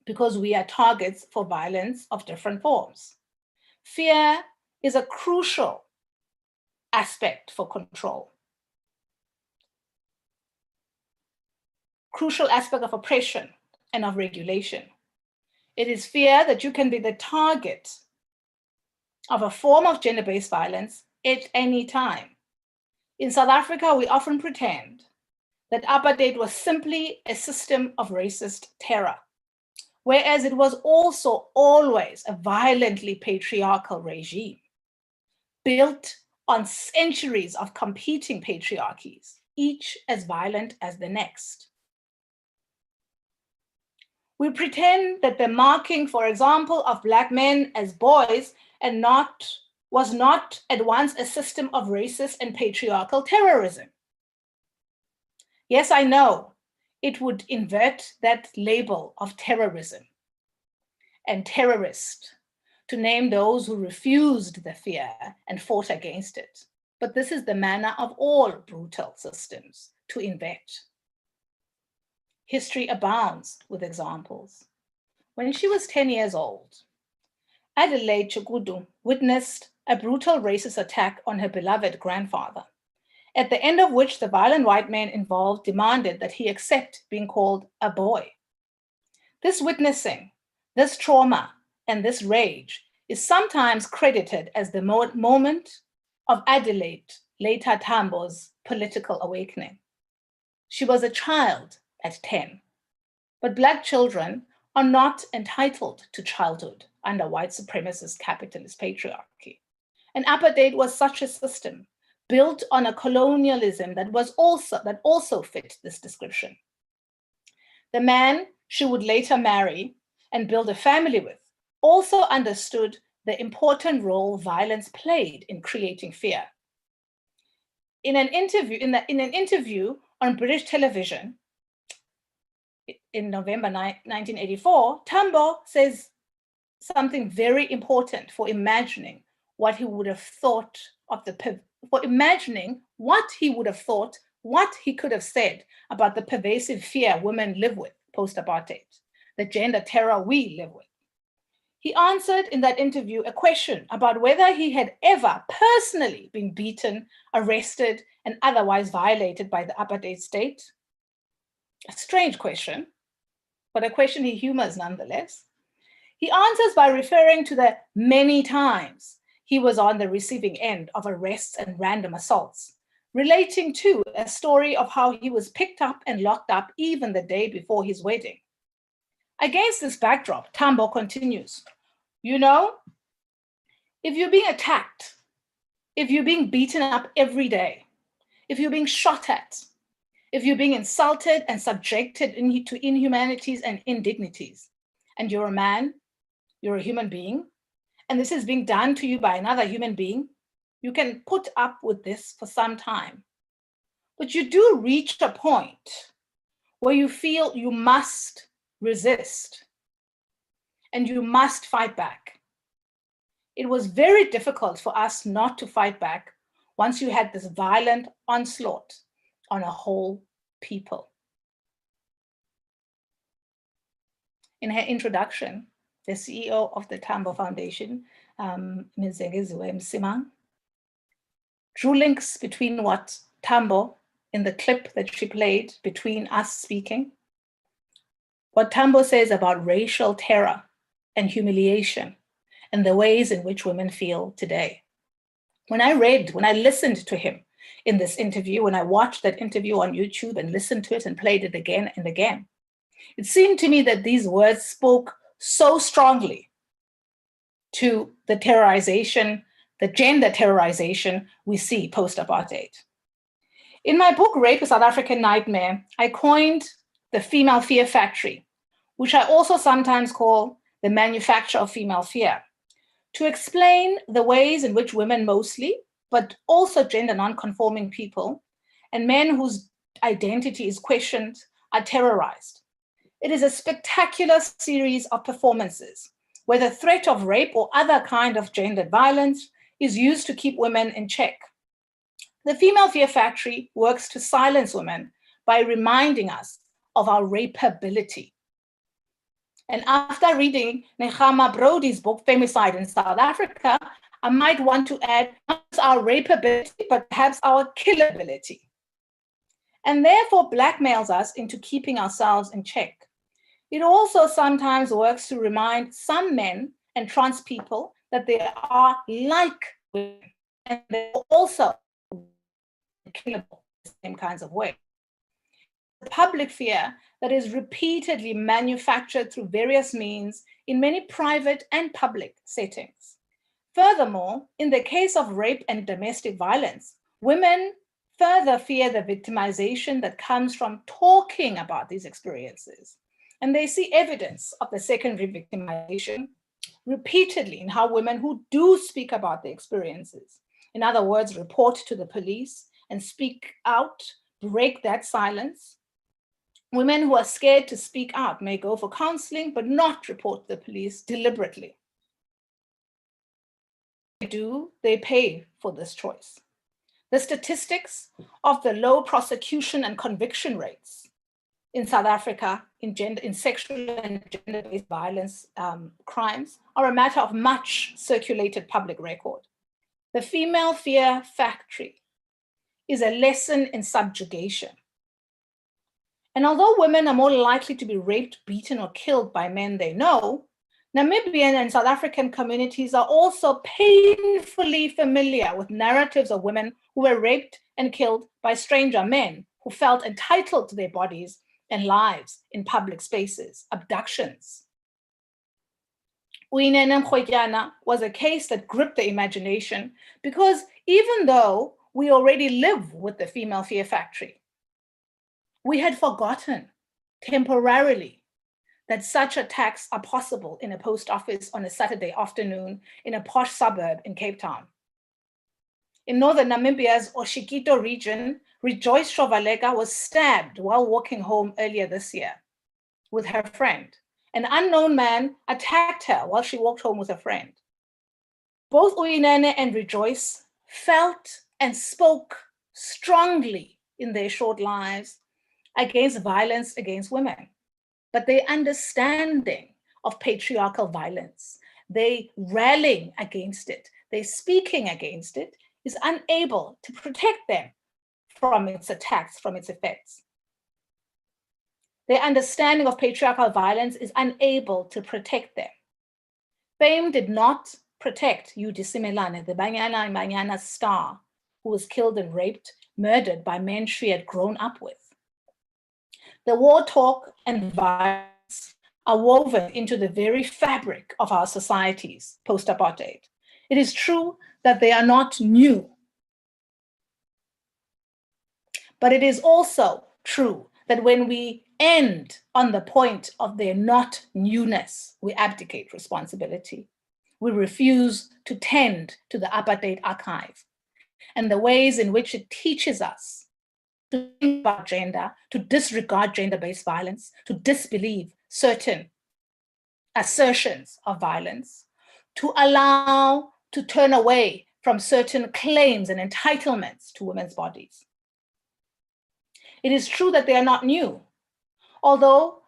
because we are targets for violence of different forms. Fear is a crucial aspect for control. Crucial aspect of oppression and of regulation. It is fear that you can be the target of a form of gender-based violence at any time. In South Africa, we often pretend that apartheid was simply a system of racist terror, whereas it was also always a violently patriarchal regime, built on centuries of competing patriarchies, each as violent as the next. We pretend that the marking, for example, of Black men as boys was not at once a system of racist and patriarchal terrorism. Yes, I know it would invert that label of terrorism and terrorist to name those who refused the fear and fought against it. But this is the manner of all brutal systems to invent. History abounds with examples. When she was 10 years old, Adelaide Chukudu witnessed a brutal racist attack on her beloved grandfather, at the end of which the violent white man involved demanded that he accept being called a boy. This witnessing, this trauma, and this rage is sometimes credited as the moment of Adelaide, later Tambo's political awakening. She was a child at 10, but Black children are not entitled to childhood under white supremacist capitalist patriarchy. And apartheid was such a system built on a colonialism that also fit this description. The man she would later marry and build a family with also understood the important role violence played in creating fear. In an interview on British television in November 1984, Tambo says something very important for imagining what he would have thought of what he could have said about the pervasive fear women live with post-apartheid, the gender terror we live with. He answered in that interview a question about whether he had ever personally been beaten, arrested, and otherwise violated by the apartheid state. A strange question, but a question he humors nonetheless. He answers by referring to the many times he was on the receiving end of arrests and random assaults, relating to a story of how he was picked up and locked up even the day before his wedding. Against this backdrop, Tambo continues, you know, if you're being attacked, if you're being beaten up every day, if you're being shot at, if you're being insulted and subjected to inhumanities and indignities, and you're a man, you're a human being, and this is being done to you by another human being, you can put up with this for some time. But you do reach a point where you feel you must resist and you must fight back. It was very difficult for us not to fight back once you had this violent onslaught on a whole people. In her introduction, the CEO of the Tambo Foundation, Ms. Zengeziwe Msimang, drew links between what Tambo, in the clip that she played between us speaking, what Tambo says about racial terror and humiliation and the ways in which women feel today. When I listened to him in this interview, when I watched that interview on YouTube and listened to it and played it again and again, it seemed to me that these words spoke so strongly to the terrorization, the gender terrorization we see post-apartheid. In my book, Rape, a South African Nightmare, I coined the female fear factory, which I also sometimes call the manufacture of female fear, to explain the ways in which women mostly, but also gender non-conforming people, and men whose identity is questioned, are terrorized. It is a spectacular series of performances where the threat of rape or other kind of gendered violence is used to keep women in check. The female fear factory works to silence women by reminding us of our rapeability. And after reading Nechama Brody's book, Femicide in South Africa, I might want to add not just our rapeability, but perhaps our killability. And therefore blackmails us into keeping ourselves in check. It also sometimes works to remind some men and trans people that they are like women, and they're also killable in the same kinds of way. The public fear that is repeatedly manufactured through various means in many private and public settings. Furthermore, in the case of rape and domestic violence, women further fear the victimization that comes from talking about these experiences. And they see evidence of the secondary victimization repeatedly in how women who do speak about the experiences, in other words, report to the police and speak out, break that silence. Women who are scared to speak out may go for counseling, but not report to the police deliberately. They pay for this choice. The statistics of the low prosecution and conviction rates in South Africa in sexual and gender-based violence crimes are a matter of much circulated public record. The female fear factory is a lesson in subjugation. And although women are more likely to be raped, beaten, or killed by men they know, Namibian and South African communities are also painfully familiar with narratives of women who were raped and killed by stranger men who felt entitled to their bodies and lives in public spaces, abductions. Uyinene Mrwetyana was a case that gripped the imagination because even though we already live with the female fear factory, we had forgotten temporarily that such attacks are possible in a post office on a Saturday afternoon in a posh suburb in Cape Town. In northern Namibia's Oshikito region, Rejoice Shovalega was stabbed while walking home earlier this year with her friend. An unknown man attacked her while she walked home with a friend. Both Uyinene and Rejoice felt and spoke strongly in their short lives against violence against women. But their understanding of patriarchal violence, they rallying against it, they speaking against it, is unable to protect them from its attacks, from its effects. Their understanding of patriarchal violence is unable to protect them. Fame did not protect Yudi Simelane, the Banyana star, who was killed and raped, murdered by men she had grown up with. The war talk and violence are woven into the very fabric of our societies post-apartheid. It is true that they are not new, but it is also true that when we end on the point of their not newness, we abdicate responsibility. We refuse to tend to the apartheid archive and the ways in which it teaches us to think about gender, to disregard gender-based violence, to disbelieve certain assertions of violence, to allow, to turn away from certain claims and entitlements to women's bodies. It is true that they are not new, although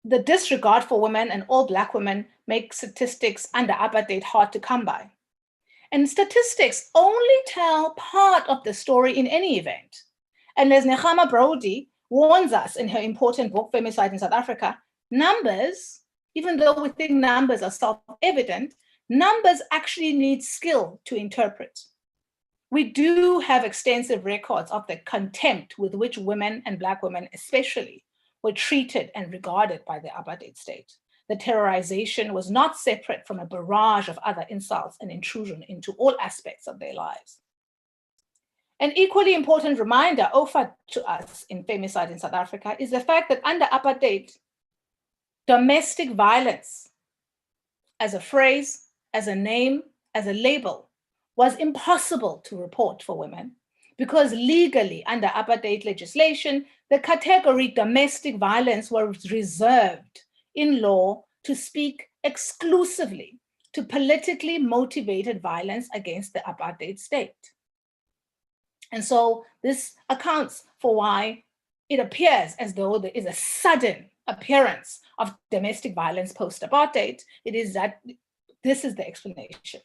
the disregard for women and all Black women makes statistics under apartheid hard to come by. And statistics only tell part of the story in any event. And as Nechama Brody warns us in her important book, Femicide in South Africa, numbers, even though we think numbers are self-evident, numbers actually need skill to interpret. We do have extensive records of the contempt with which women and Black women especially were treated and regarded by the apartheid state. the terrorization was not separate from a barrage of other insults and intrusion into all aspects of their lives. An equally important reminder offered to us in femicide in South Africa is the fact that under apartheid, domestic violence as a phrase, as a name, as a label, was impossible to report for women because legally under apartheid legislation, the category domestic violence was reserved in law to speak exclusively to politically motivated violence against the apartheid state. And so this accounts for why it appears as though there is a sudden appearance of domestic violence post-apartheid. It is that this is the explanation.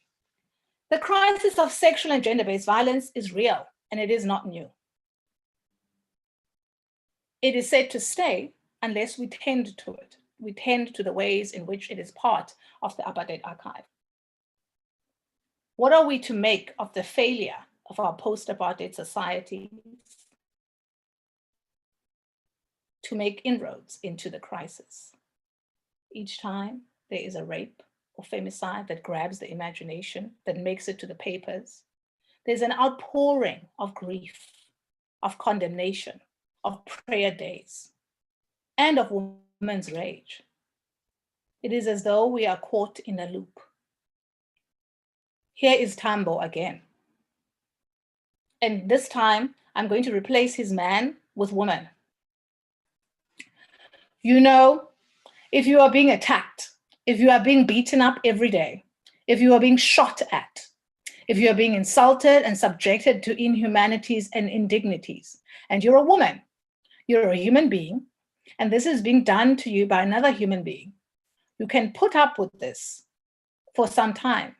The crisis of sexual and gender-based violence is real, and it is not new. It is said to stay unless we tend to it. We tend to the ways in which it is part of the apartheid archive. What are we to make of the failure of our post-apartheid societies to make inroads into the crisis? Each time there is a rape or femicide that grabs the imagination, that makes it to the papers, there's an outpouring of grief, of condemnation, of prayer days, and of women's rage. It is as though we are caught in a loop. Here is Tambo again. And this time, I'm going to replace his man with woman. You know, if you are being attacked, if you are being beaten up every day, if you are being shot at, if you are being insulted and subjected to inhumanities and indignities, and you're a woman, you're a human being, and this is being done to you by another human being, you can put up with this for some time.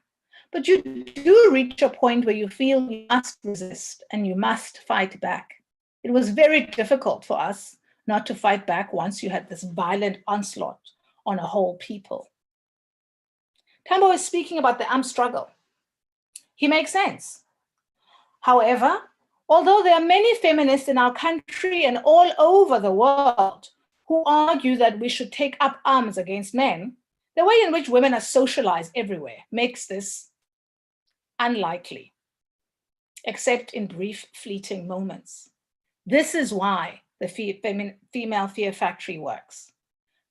But you do reach a point where you feel you must resist and you must fight back. It was very difficult for us not to fight back once you had this violent onslaught on a whole people. Tambo is speaking about the armed struggle. He makes sense. However, although there are many feminists in our country and all over the world who argue that we should take up arms against men, the way in which women are socialized everywhere makes this unlikely, except in brief, fleeting moments. This is why the female fear factory works.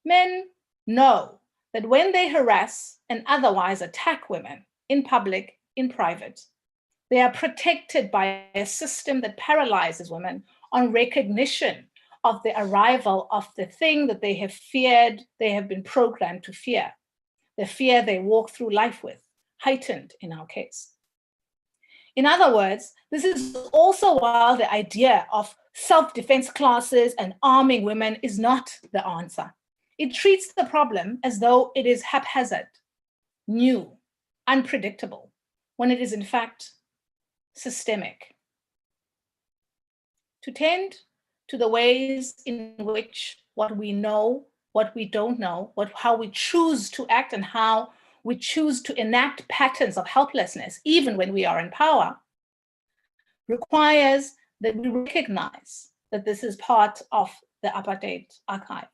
Men know that when they harass and otherwise attack women in public, in private, they are protected by a system that paralyzes women on recognition of the arrival of the thing that they have feared, they have been programmed to fear, the fear they walk through life with, heightened in our case. In other words, this is also why the idea of self-defense classes and arming women is not the answer. It treats the problem as though it is haphazard, new, unpredictable, when it is in fact systemic. To tend to the ways in which what we know, what we don't know, how we choose to act and how we choose to enact patterns of helplessness, even when we are in power, requires that we recognize that this is part of the apartheid archive.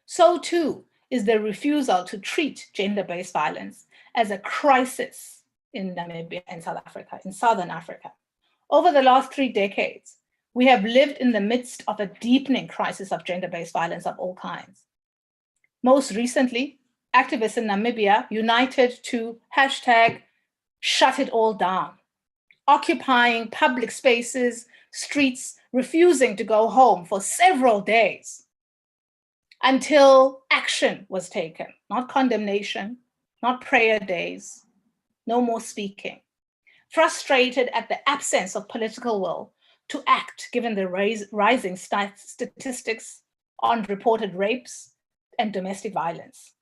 So too is the refusal to treat gender-based violence as a crisis in Namibia and South Africa, in Southern Africa. Over the last 3 decades, we have lived in the midst of a deepening crisis of gender-based violence of all kinds. Most recently, activists in Namibia united to hashtag shut it all down, occupying public spaces, streets, refusing to go home for several days until action was taken, not condemnation, not prayer days, no more speaking. Frustrated at the absence of political will to act, given the rising statistics on reported rapes and domestic violence.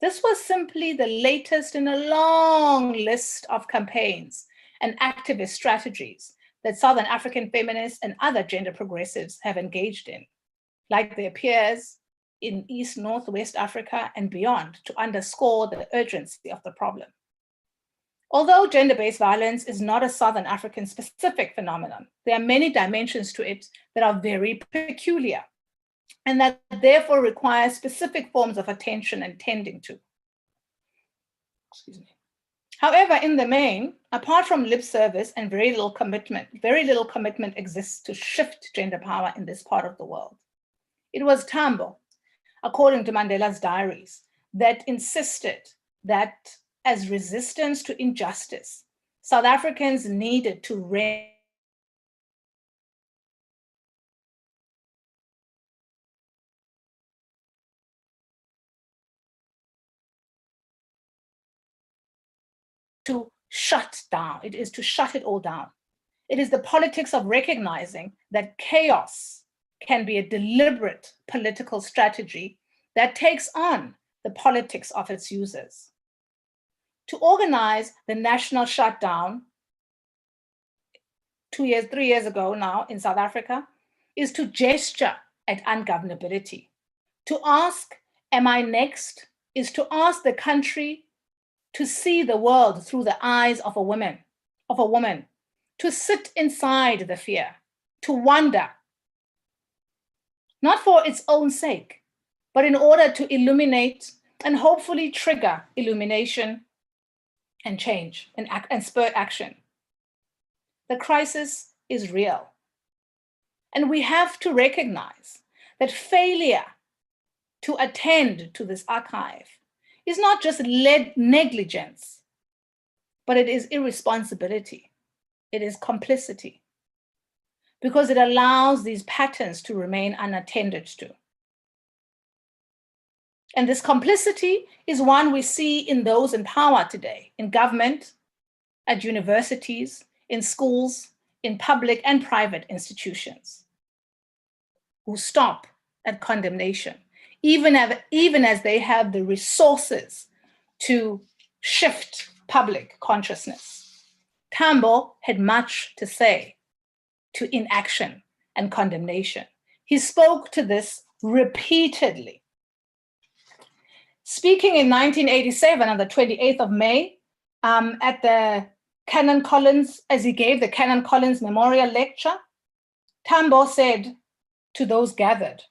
This was simply the latest in a long list of campaigns and activist strategies that Southern African feminists and other gender progressives have engaged in, like their peers in East, North, West Africa and beyond, to underscore the urgency of the problem. Although gender-based violence is not a Southern African specific phenomenon, there are many dimensions to it that are very peculiar. and that therefore requires specific forms of attention and tending to. Excuse me. However, in the main, apart from lip service and very little commitment exists to shift gender power in this part of the world. It was Tambo, according to Mandela's diaries, that insisted that as resistance to injustice, South Africans needed to shut down. It is to shut it all down. It is the politics of recognizing that chaos can be a deliberate political strategy that takes on the politics of its users. To organize the national shutdown 3 years ago now in South Africa is to gesture at ungovernability. To ask, am I next, is to ask the country to see the world through the eyes of a woman, to sit inside the fear, to wonder, not for its own sake, but in order to illuminate and hopefully trigger illumination and change and spur action. The crisis is real. And we have to recognize that failure to attend to this archive is not just negligence, but it is irresponsibility. It is complicity, because it allows these patterns to remain unattended to. And this complicity is one we see in those in power today, in government, at universities, in schools, in public and private institutions, who stop at condemnation, even as they have the resources to shift public consciousness. Tambo had much to say to inaction and condemnation. He spoke to this repeatedly. Speaking in 1987 on the 28th of May at the Canon Collins, as he gave the Canon Collins Memorial Lecture, Tambo said to those gathered,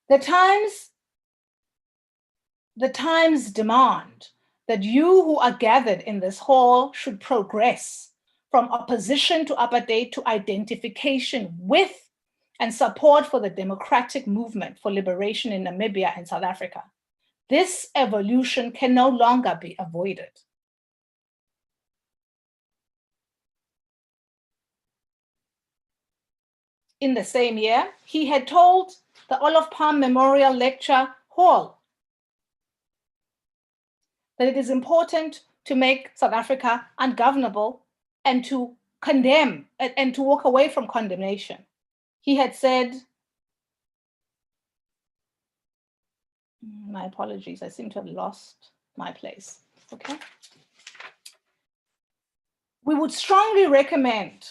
the times demand that you who are gathered in this hall should progress from opposition to apartheid to identification with and support for the democratic movement for liberation in Namibia and South Africa. This evolution can no longer be avoided. In the same year, he had told the Olive Palm Memorial Lecture Hall that it is important to make South Africa ungovernable and to condemn and to walk away from condemnation. He had said, my apologies, I seem to have lost my place, okay? We would strongly recommend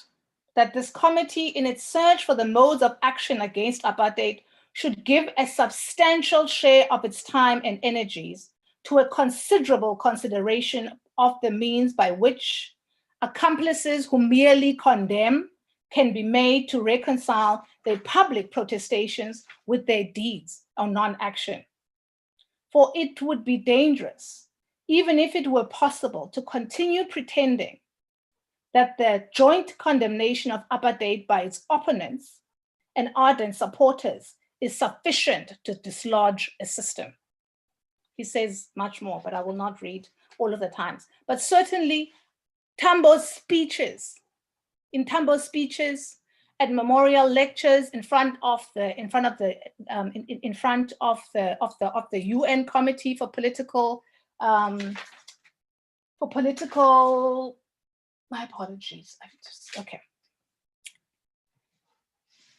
that this committee, in its search for the modes of action against apartheid, should give a substantial share of its time and energies to a considerable consideration of the means by which accomplices who merely condemn can be made to reconcile their public protestations with their deeds or non-action. For it would be dangerous, even if it were possible, to continue pretending that the joint condemnation of apartheid by its opponents and ardent supporters is sufficient to dislodge a system. He says much more, but I will not read all of the times. But certainly Tambo's speeches, at memorial lectures in front of the UN Committee for Political my apologies. Okay.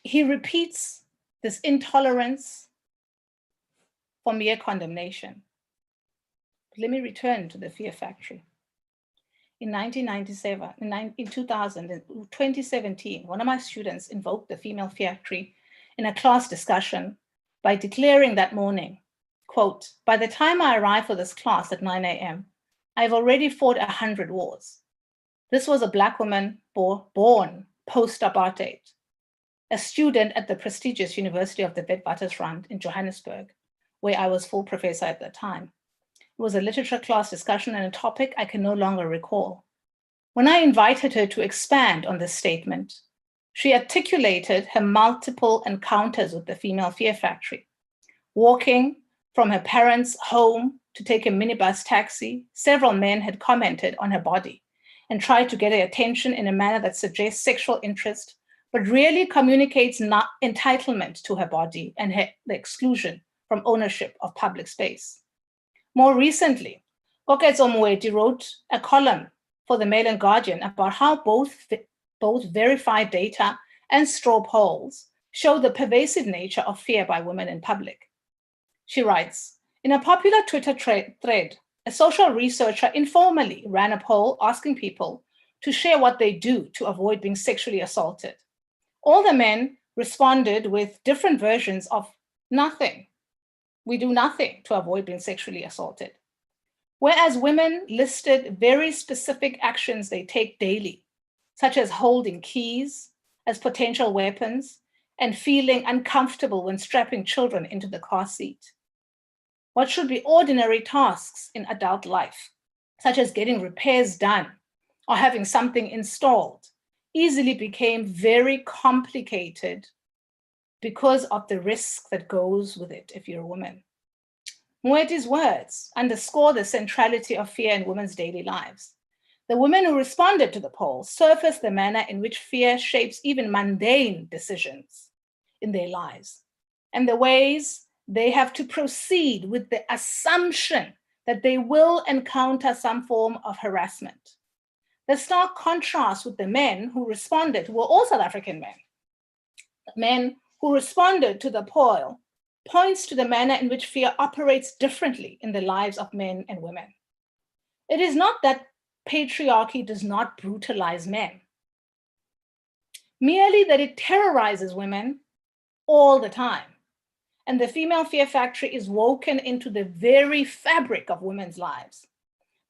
He repeats this intolerance for mere condemnation. Let me return to the Fear Factory. In 1997, in 2017, one of my students invoked the female factory in a class discussion by declaring that morning, quote, by the time I arrived for this class at 9 a.m., I've already fought 100 wars. This was a Black woman born post-apartheid. a student at the prestigious University of the Witwatersrand in Johannesburg, where I was full professor at the time. It was a literature class discussion on a topic I can no longer recall. When I invited her to expand on this statement, she articulated her multiple encounters with the female fear factory. Walking from her parents' home to take a minibus taxi, several men had commented on her body and tried to get her attention in a manner that suggests sexual interest, but really communicates not entitlement to her body and the exclusion from ownership of public space. More recently, Koketso Moeti wrote a column for the Mail and Guardian about how both verified data and straw polls show the pervasive nature of fear by women in public. She writes, in a popular Twitter thread, a social researcher informally ran a poll asking people to share what they do to avoid being sexually assaulted. All the men responded with different versions of nothing. We do nothing to avoid being sexually assaulted. Whereas women listed very specific actions they take daily, such as holding keys as potential weapons and feeling uncomfortable when strapping children into the car seat. What should be ordinary tasks in adult life, such as getting repairs done or having something installed, easily became very complicated because of the risk that goes with it if you're a woman. Moeti's words underscore the centrality of fear in women's daily lives. The women who responded to the poll surfaced the manner in which fear shapes even mundane decisions in their lives and the ways they have to proceed with the assumption that they will encounter some form of harassment. The stark contrast with the men who responded, who were all South African men who responded to the poll, points to the manner in which fear operates differently in the lives of men and women. It is not that patriarchy does not brutalize men, merely that it terrorizes women all the time. And the female fear factory is woven into the very fabric of women's lives,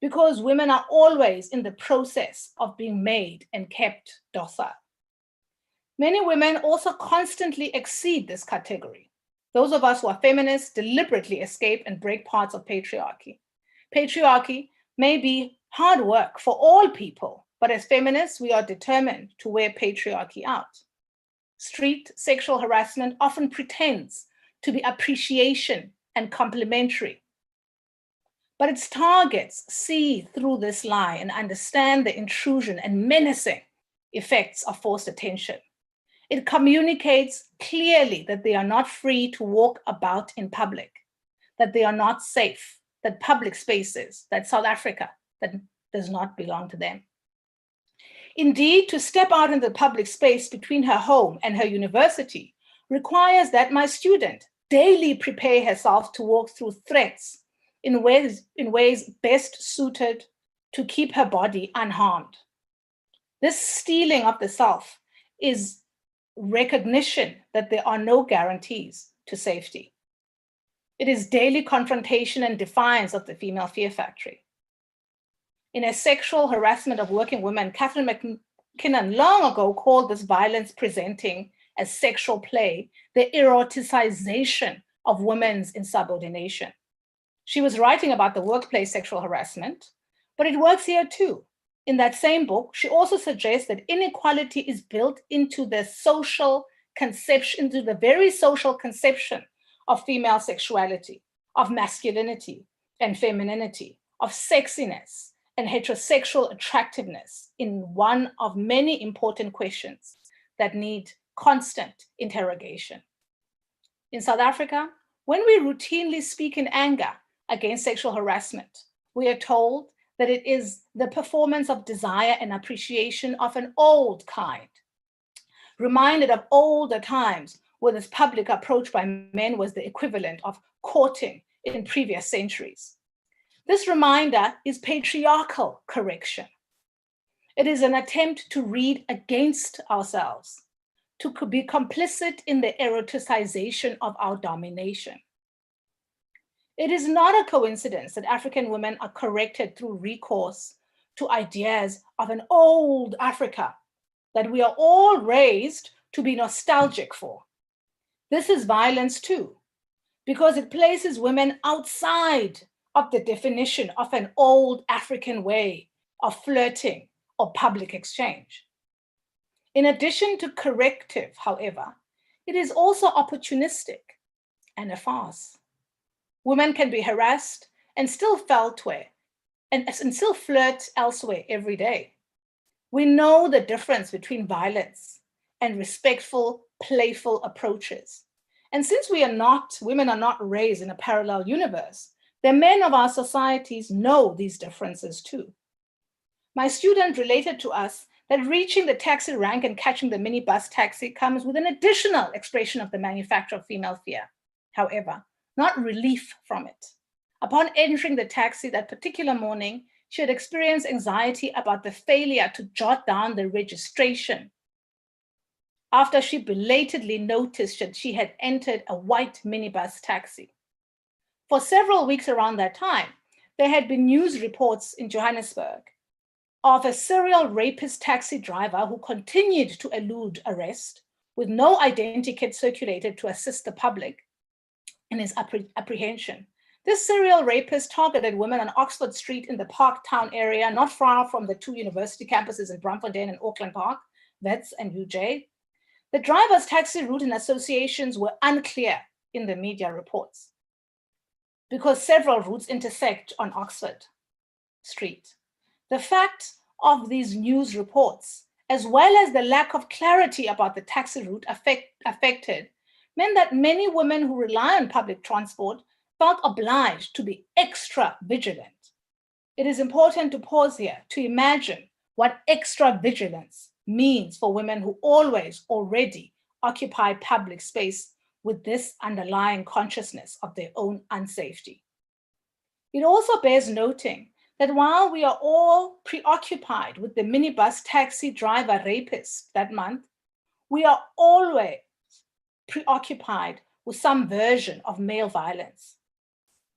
because women are always in the process of being made and kept docile. Many women also constantly exceed this category. Those of us who are feminists deliberately escape and break parts of patriarchy. Patriarchy may be hard work for all people, but as feminists, we are determined to wear patriarchy out. Street sexual harassment often pretends to be appreciation and complimentary, but its targets see through this lie and understand the intrusion and menacing effects of forced attention. It communicates clearly that they are not free to walk about in public, that they are not safe, that public spaces, that South Africa, that does not belong to them. Indeed, to step out in the public space between her home and her university requires that my student daily prepare herself to walk through threats in ways best suited to keep her body unharmed. This steeling of the self is recognition that there are no guarantees to safety. It is daily confrontation and defiance of the female fear factory. In a sexual harassment of working women, Catherine McKinnon long ago called this violence presenting as sexual play the eroticization of women's insubordination. She was writing about the workplace sexual harassment, but it works here too. In that same book, she also suggests that inequality is built into the social conception, into the very social conception of female sexuality, of masculinity and femininity, of sexiness and heterosexual attractiveness in one of many important questions that need constant interrogation. In South Africa, when we routinely speak in anger against sexual harassment, we are told that it is the performance of desire and appreciation of an old kind, reminded of older times where this public approach by men was the equivalent of courting in previous centuries. This reminder is patriarchal correction. It is an attempt to read against ourselves, to be complicit in the eroticization of our domination. It is not a coincidence that African women are corrected through recourse to ideas of an old Africa, that we are all raised to be nostalgic for. This is violence too, because it places women outside of the definition of an old African way of flirting or public exchange. In addition to corrective, however, it is also opportunistic and a farce. Women can be harassed and still still flirt elsewhere every day. We know the difference between violence and respectful, playful approaches. And since women are not raised in a parallel universe, the men of our societies know these differences too. My student related to us that reaching the taxi rank and catching the minibus taxi comes with an additional expression of the manufacture of female fear. However, not relief from it. Upon entering the taxi that particular morning, she had experienced anxiety about the failure to jot down the registration after she belatedly noticed that she had entered a white minibus taxi. For several weeks around that time, there had been news reports in Johannesburg of a serial rapist taxi driver who continued to elude arrest with no identikit circulated to assist the public in his apprehension. This serial rapist targeted women on Oxford Street in the Parktown area, not far from the two university campuses in Braamfontein and Auckland Park, Wits and UJ. The driver's taxi route and associations were unclear in the media reports because several routes intersect on Oxford Street. The fact of these news reports, as well as the lack of clarity about the taxi route affected, meant that many women who rely on public transport felt obliged to be extra vigilant. It is important to pause here to imagine what extra vigilance means for women who already occupy public space with this underlying consciousness of their own unsafety. It also bears noting that while we are all preoccupied with the minibus taxi driver rapist that month, we are always preoccupied with some version of male violence.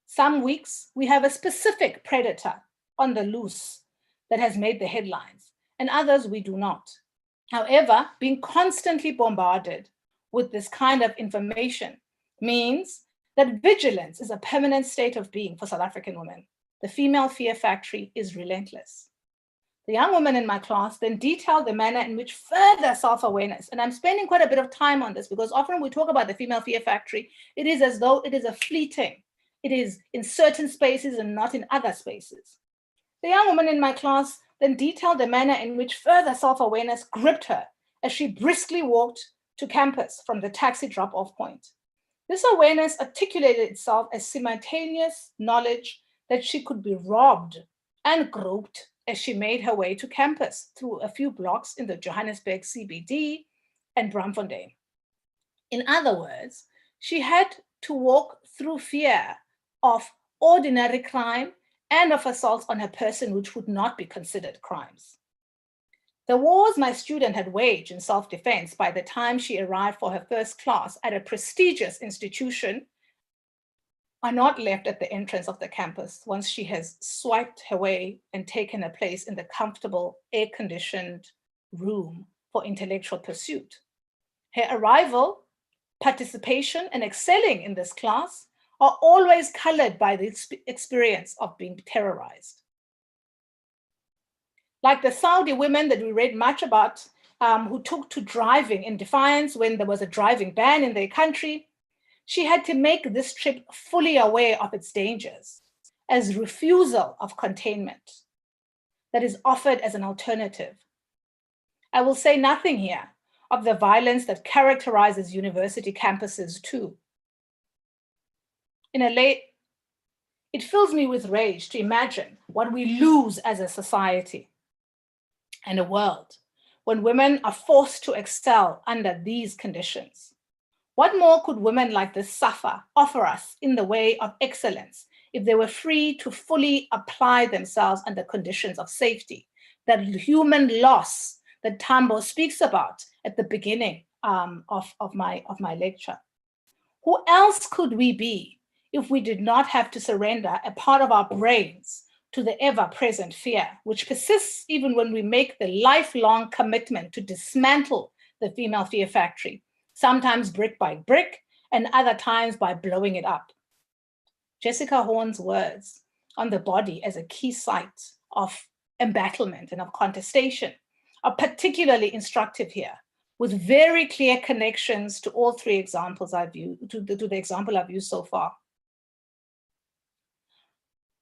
Some weeks, we have a specific predator on the loose that has made the headlines, and others we do not. However, being constantly bombarded with this kind of information means that vigilance is a permanent state of being for South African women. The female fear factory is relentless. The young women in my class then detailed the manner in which further self-awareness, and I'm spending quite a bit of time on this because often when we talk about the female fear factory, it is as though it is a fleeting. It is in certain spaces and not in other spaces. The young woman in my class then detailed the manner in which further self-awareness gripped her as she briskly walked to campus from the taxi drop-off point. This awareness articulated itself as simultaneous knowledge that she could be robbed and groped as she made her way to campus through a few blocks in the Johannesburg CBD and Braamfontein. In other words, she had to walk through fear of ordinary crime and of assaults on her person, which would not be considered crimes. The wars my student had waged in self-defense by the time she arrived for her first class at a prestigious institution are not left at the entrance of the campus once she has swiped her way and taken a place in the comfortable, air-conditioned room for intellectual pursuit. Her arrival, participation, and excelling in this class are always colored by the experience of being terrorized. Like the Saudi women that we read much about, who took to driving in defiance when there was a driving ban in their country, she had to make this trip fully aware of its dangers as refusal of containment that is offered as an alternative. I will say nothing here of the violence that characterizes university campuses too. It fills me with rage to imagine what we lose as a society and a world when women are forced to excel under these conditions. What more could women like this offer us in the way of excellence if they were free to fully apply themselves under conditions of safety, that human loss that Tambo speaks about at the beginning of my lecture? Who else could we be if we did not have to surrender a part of our brains to the ever-present fear, which persists even when we make the lifelong commitment to dismantle the female fear factory, sometimes brick by brick, and other times by blowing it up. Jessica Horn's words on the body as a key site of embattlement and of contestation are particularly instructive here, with very clear connections to all three examples I've used, to the example I've used so far.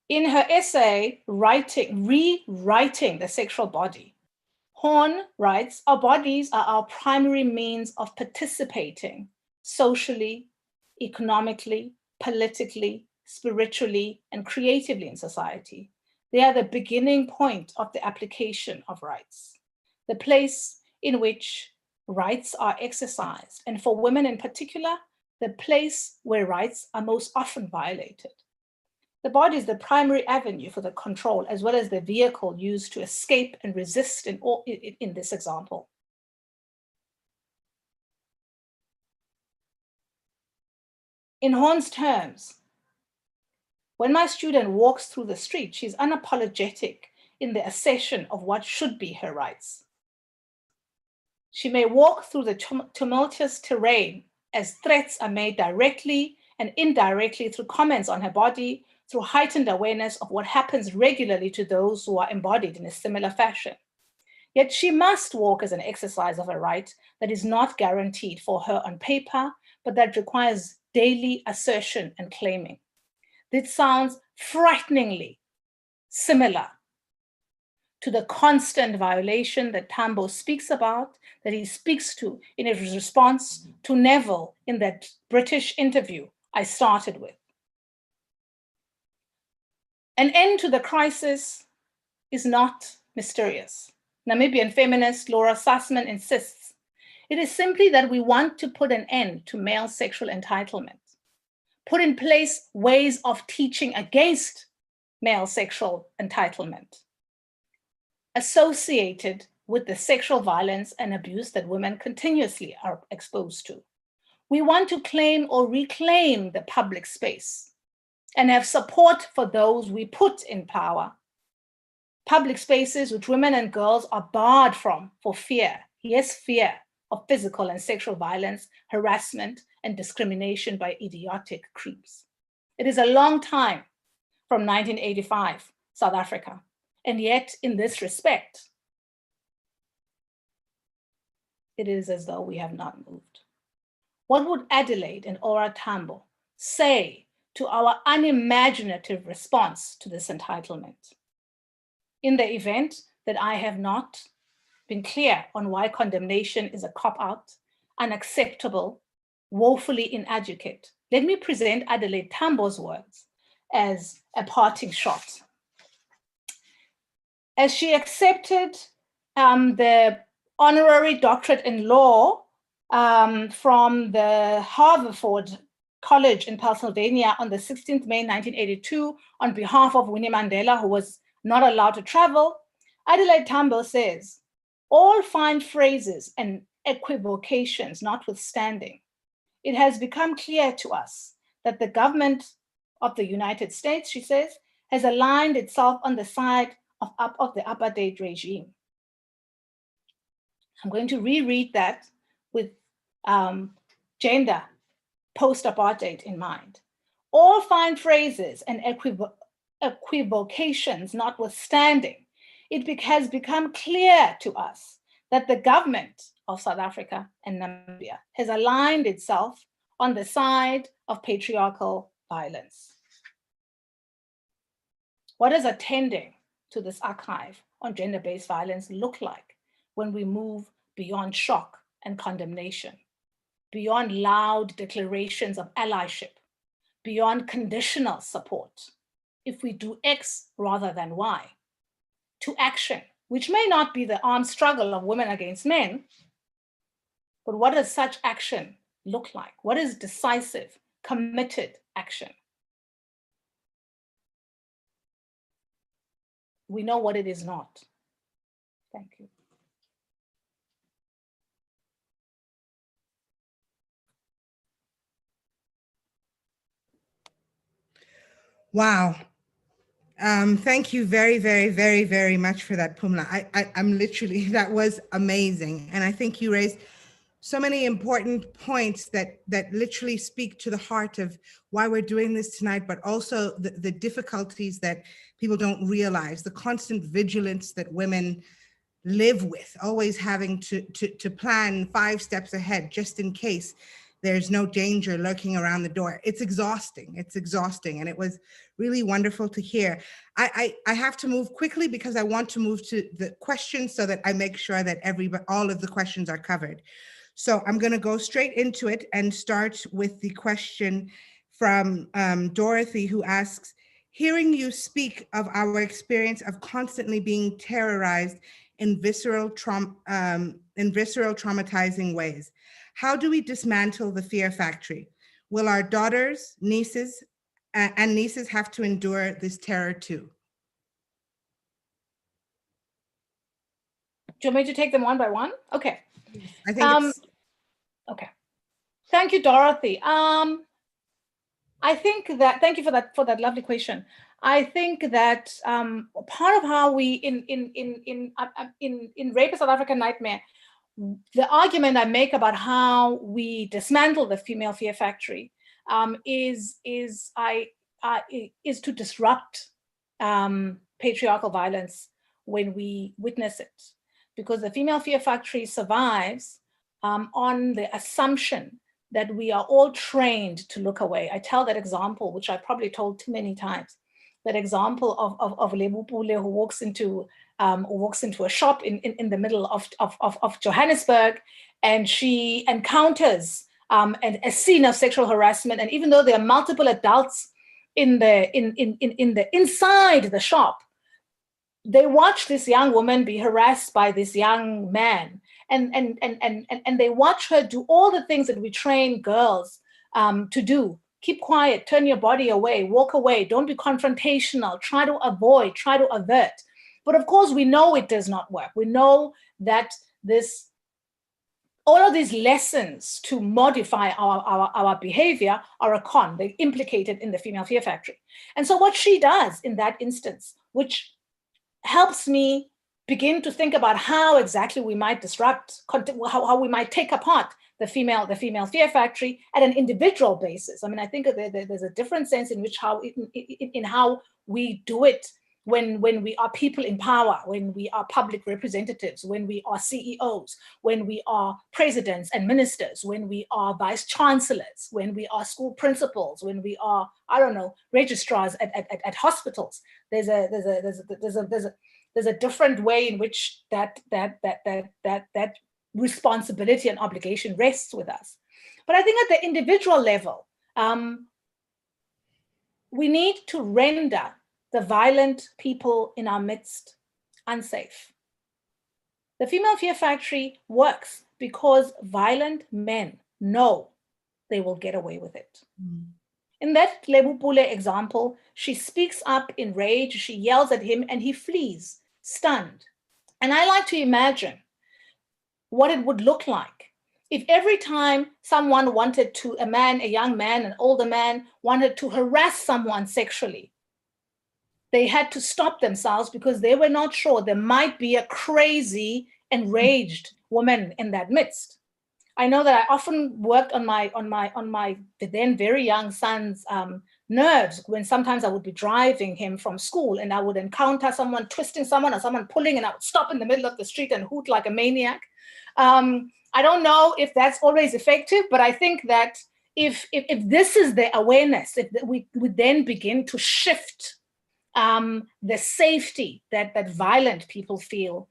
In her essay, Rewriting the Sexual Body, Horn writes, our bodies are our primary means of participating socially, economically, politically, spiritually, and creatively in society. They are the beginning point of the application of rights, the place in which rights are exercised, and for women in particular, the place where rights are most often violated. The body is the primary avenue for the control, as well as the vehicle used to escape and resist in this example. In Horn's terms, when my student walks through the street, she's unapologetic in the assertion of what should be her rights. She may walk through the tumultuous terrain as threats are made directly and indirectly through comments on her body, through heightened awareness of what happens regularly to those who are embodied in a similar fashion. Yet she must walk as an exercise of a right that is not guaranteed for her on paper, but that requires daily assertion and claiming. This sounds frighteningly similar to the constant violation that Tambo speaks about, that he speaks to in his response to Neville in that British interview I started with. An end to the crisis is not mysterious. Namibian feminist Laura Sussman insists, it is simply that we want to put an end to male sexual entitlement, put in place ways of teaching against male sexual entitlement, associated with the sexual violence and abuse that women continuously are exposed to. We want to claim or reclaim the public space and have support for those we put in power. Public spaces which women and girls are barred from for fear, yes, fear of physical and sexual violence, harassment, and discrimination by idiotic creeps. It is a long time from 1985, South Africa, and yet in this respect, it is as though we have not moved. What would Adelaide and Ora Tambo say to our unimaginative response to this entitlement? In the event that I have not been clear on why condemnation is a cop-out, unacceptable, woefully inadequate, let me present Adelaide Tambo's words as a parting shot. As she accepted the honorary doctorate in law from the Haverford College in Pennsylvania on the 16th May 1982 on behalf of Winnie Mandela, who was not allowed to travel, Adelaide Tambo says, all fine phrases and equivocations notwithstanding, it has become clear to us that the government of the United States, she says, has aligned itself on the side of the apartheid regime. I'm going to reread that with gender post-apartheid in mind. All fine phrases and equivocations notwithstanding, it has become clear to us that the government of South Africa and Namibia has aligned itself on the side of patriarchal violence. What does attending to this archive on gender-based violence look like when we move beyond shock and condemnation, beyond loud declarations of allyship, beyond conditional support, if we do X rather than Y, to action, which may not be the armed struggle of women against men, but what does such action look like? What is decisive, committed action? We know what it is not. Thank you. Wow. Thank you very, very, very much for that, PUMLA. I'm literally, that was amazing. And I think you raised so many important points that literally speak to the heart of why we're doing this tonight, but also the difficulties that people don't realize, the constant vigilance that women live with, always having to plan 5 steps ahead just in case there's no danger lurking around the door. It's exhausting. It's exhausting. And it was really wonderful to hear. I have to move quickly because I want to move to the questions so that I make sure that all of the questions are covered. So I'm going to go straight into it and start with the question from Dorothy, who asks, hearing you speak of our experience of constantly being terrorized in visceral traumatizing ways, how do we dismantle the fear factory? Will our daughters, nieces, and nieces have to endure this terror too? Do you want me to take them one by one? Okay. I think it's... Okay. Thank you, Dorothy. I think that, thank you for that lovely question. I think that part of how we, in Rape a South African Nightmare, the argument I make about how we dismantle the female fear factory is to disrupt patriarchal violence when we witness it, because the female fear factory survives on the assumption that we are all trained to look away. I tell that example, which I probably told too many times, that example of Lebupule who walks into a shop in the middle of Johannesburg, and she encounters a scene of sexual harassment. And even though there are multiple adults inside the shop, they watch this young woman be harassed by this young man. And they watch her do all the things that we train girls to do. Keep quiet, turn your body away, walk away, don't be confrontational, try to avoid, try to avert. But of course, we know it does not work. We know that all of these lessons to modify our behavior are a con. They're implicated in the female fear factory. And so what she does in that instance, which helps me begin to think about how exactly we might disrupt, how we might take apart the female fear factory at an individual basis. I mean, I think there's a different sense in which how we do it when we are people in power, when we are public representatives, when we are CEOs, when we are presidents and ministers, when we are vice chancellors, when we are school principals, when we are, I don't know, registrars at hospitals. There's a different way in which that responsibility and obligation rests with us. But I think at the individual level, we need to render the violent people in our midst unsafe. The female fear factory works because violent men know they will get away with it. In that Lebupule example, she speaks up in rage, she yells at him, and he flees, stunned. And I like to imagine what it would look like if every time someone wanted to, a young man, an older man, wanted to harass someone sexually, they had to stop themselves because they were not sure there might be a crazy, enraged woman in that midst. I know that I often worked on my then very young son's nerves when sometimes I would be driving him from school and I would encounter someone twisting someone or someone pulling, and I would stop in the middle of the street and hoot like a maniac. I don't know if that's always effective, but I think that if this is the awareness, if we then begin to shift the safety that violent people feel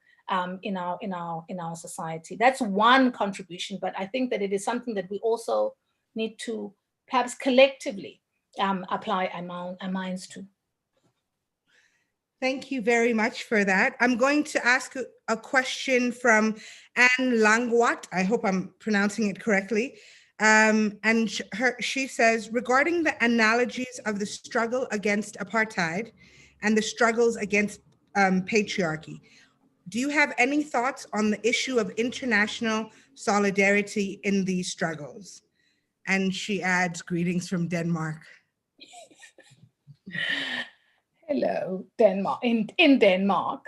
in our society. That's one contribution, but I think that it is something that we also need to perhaps collectively apply our minds to. Thank you very much for that. I'm going to ask a question from Anne Langwat. I hope I'm pronouncing it correctly. And she says, regarding the analogies of the struggle against apartheid and the struggles against patriarchy, do you have any thoughts on the issue of international solidarity in these struggles? And she adds, greetings from Denmark. Hello, Denmark. In Denmark.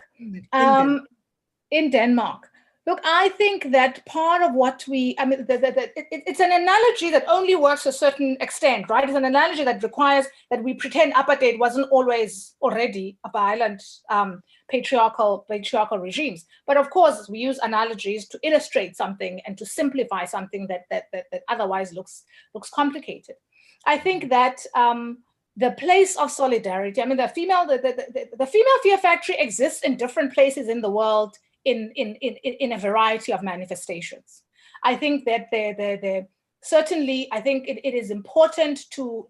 In Denmark, Look, I think that part of what it's an analogy that only works to a certain extent, right? It's an analogy that requires that we pretend apartheid wasn't always already a violent patriarchal regimes. But of course, we use analogies to illustrate something and to simplify something that otherwise looks complicated. I think that the place of solidarity, I mean, the female fear factory exists in different places in the world, in a variety of manifestations. I think that certainly, I think it is important to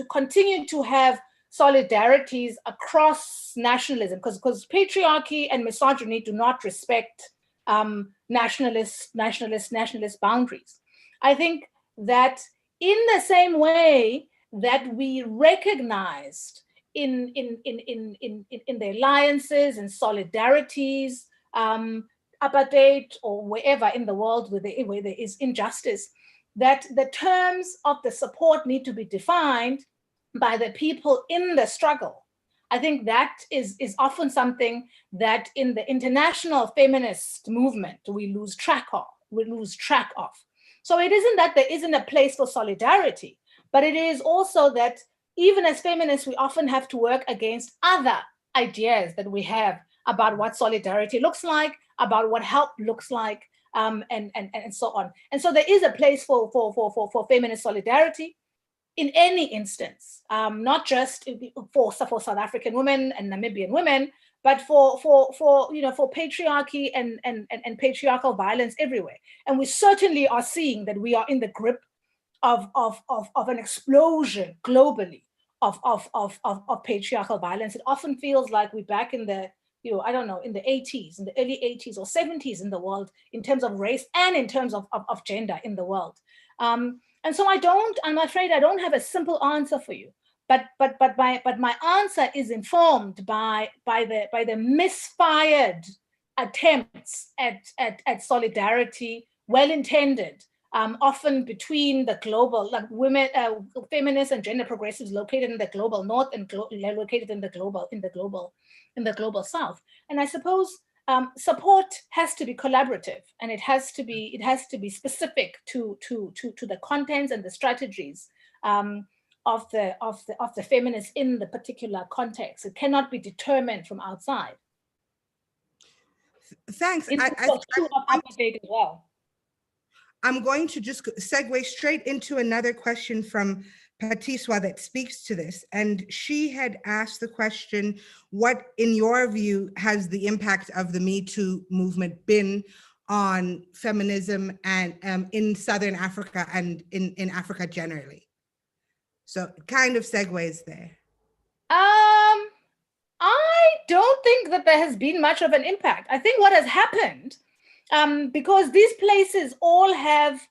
continue to have solidarities across nationalism, because patriarchy and misogyny do not respect nationalist boundaries. I think that in the same way that we recognized in the alliances and solidarities, apartheid or wherever in the world where there is injustice, that the terms of the support need to be defined by the people in the struggle. I think that is often something that in the international feminist movement we lose track of. So it isn't that there isn't a place for solidarity, but it is also that even as feminists, we often have to work against other ideas that we have about what solidarity looks like, about what help looks like, and so on. And so there is a place for feminist solidarity in any instance, not just for South African women and Namibian women, but for patriarchy and patriarchal violence everywhere. And we certainly are seeing that we are in the grip of an explosion globally of patriarchal violence. It often feels like we're back in the in the 80s, in the early 80s or 70s in the world, in terms of race and in terms of gender in the world. And so I'm afraid I don't have a simple answer for you, but my answer is informed by the misfired attempts at solidarity, well-intended, often between the global, like women, feminists and gender progressives located in the global north and located in the global south. And I suppose support has to be collaborative, and it has to be specific to the contents and the strategies of the feminists in the particular context. It cannot be determined from outside. Thanks. As well. I'm going to just segue straight into another question from Patiswa that speaks to this. And she had asked the question, what, in your view, has the impact of the Me Too movement been on feminism and in Southern Africa and in Africa generally? So it kind of segues there. I don't think that there has been much of an impact. I think what has happened, because these places all have